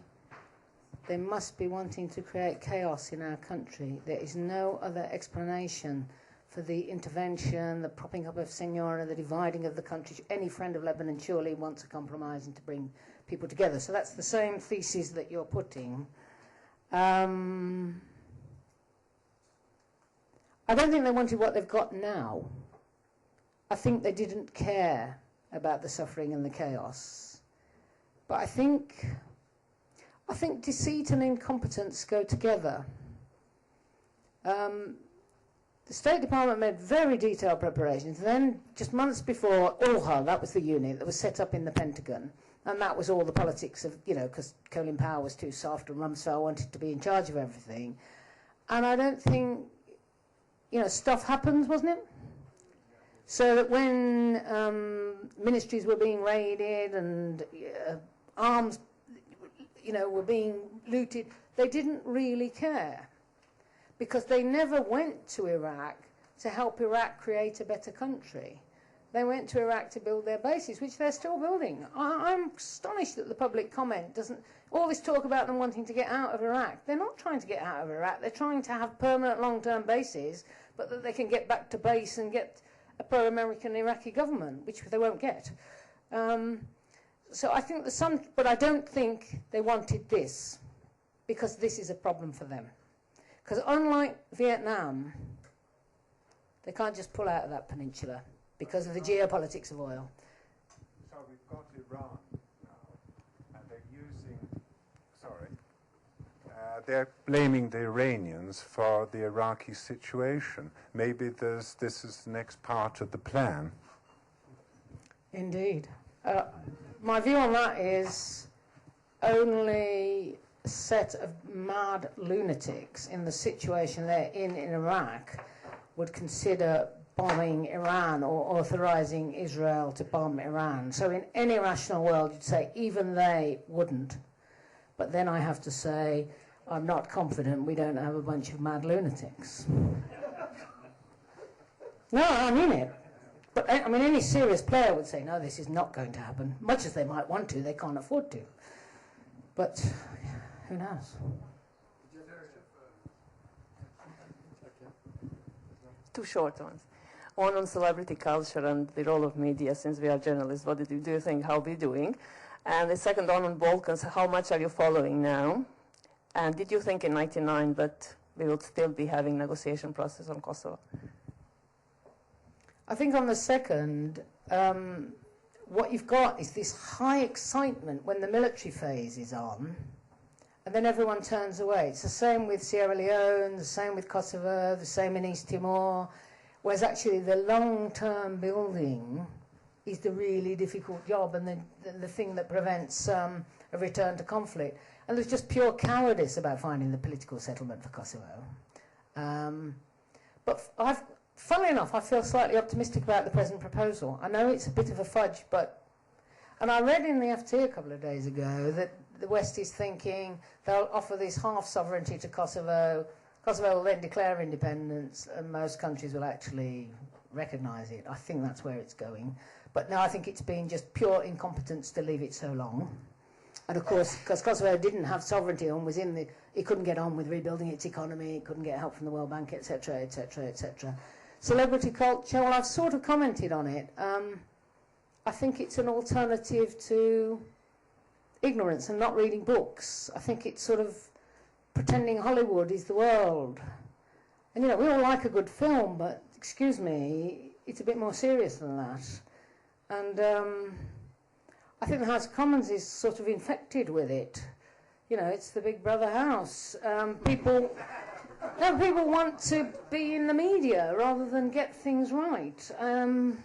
Speaker 2: they must be wanting to create chaos in our country. There is no other explanation for the intervention, the propping up of Senora, the dividing of the country. Any friend of Lebanon surely wants a compromise and to bring people together. So that's the same thesis that you're putting. I don't think they wanted what they've got now. I think they didn't care about the suffering and the chaos. But I think deceit and incompetence go together. The State Department made very detailed preparations. Then, just months before, OHA, that was the unit that was set up in the Pentagon, and that was all the politics of, because Colin Powell was too soft and Rumsfeld wanted to be in charge of everything. And I don't think, stuff happens, wasn't it? So that when ministries were being raided and arms, were being looted, they didn't really care. Because they never went to Iraq to help Iraq create a better country. They went to Iraq to build their bases, which they're still building. I'm astonished that the public comment doesn't... All this talk about them wanting to get out of Iraq, they're not trying to get out of Iraq. They're trying to have permanent long-term bases, but that they can get back to base and get a pro-American Iraqi government, which they won't get. So I think there's some... But I don't think they wanted this, because this is a problem for them. Because unlike Vietnam, they can't just pull out of that peninsula because of the geopolitics of oil.
Speaker 15: So we've got Iran now, and they're they're blaming the Iranians for the Iraqi situation. Maybe this is the next part of the plan.
Speaker 2: Indeed. My view on that is only set of mad lunatics in the situation they're in Iraq would consider bombing Iran or authorizing Israel to bomb Iran. So in any rational world, you'd say even they wouldn't. But then I have to say, I'm not confident we don't have a bunch of mad lunatics. No, I mean it. But, I mean, any serious player would say, no, this is not going to happen. Much as they might want to, they can't afford to. But who knows?
Speaker 16: Two short ones. One on celebrity culture and the role of media, since we are journalists. What do you think, how we're doing? And the second one on Balkans, how much are you following now? And did you think in '99 that we would still be having negotiation process on Kosovo?
Speaker 2: I think on the second, what you've got is this high excitement when the military phase is on, and then everyone turns away. It's the same with Sierra Leone, the same with Kosovo, the same in East Timor, whereas actually the long-term building is the really difficult job and the thing that prevents a return to conflict. And there's just pure cowardice about finding the political settlement for Kosovo. But funnily enough, I feel slightly optimistic about the present proposal. I know it's a bit of a fudge, and I read in the FT a couple of days ago that the West is thinking they'll offer this half sovereignty to Kosovo. Kosovo will then declare independence, and most countries will actually recognise it. I think that's where it's going. But no, I think it's been just pure incompetence to leave it so long. And of course, because Kosovo didn't have sovereignty and was it couldn't get on with rebuilding its economy, it couldn't get help from the World Bank, etc., etc., etc. Celebrity culture, well, I've sort of commented on it. I think it's an alternative to ignorance and not reading books. I think it's sort of pretending Hollywood is the world. And, you know, we all like a good film, but, excuse me, it's a bit more serious than that. And I think the House of Commons is sort of infected with it. You know, it's the Big Brother house. People want to be in the media rather than get things right. And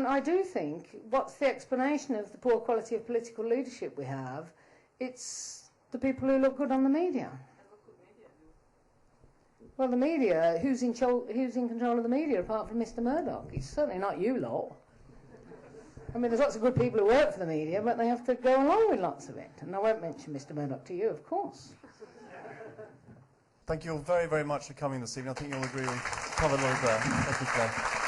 Speaker 2: I do think, what's the explanation of the poor quality of political leadership we have? It's the people who look good on the media. Well, the media, who's in control of the media apart from Mr. Murdoch? It's certainly not you lot. I mean, there's lots of good people who work for the media, but they have to go along with lots of it. And I won't mention Mr. Murdoch to you, of course.
Speaker 17: Thank you all very, very much for coming this evening. I think you'll agree we've covered a lot of ground. Thank you, Claire.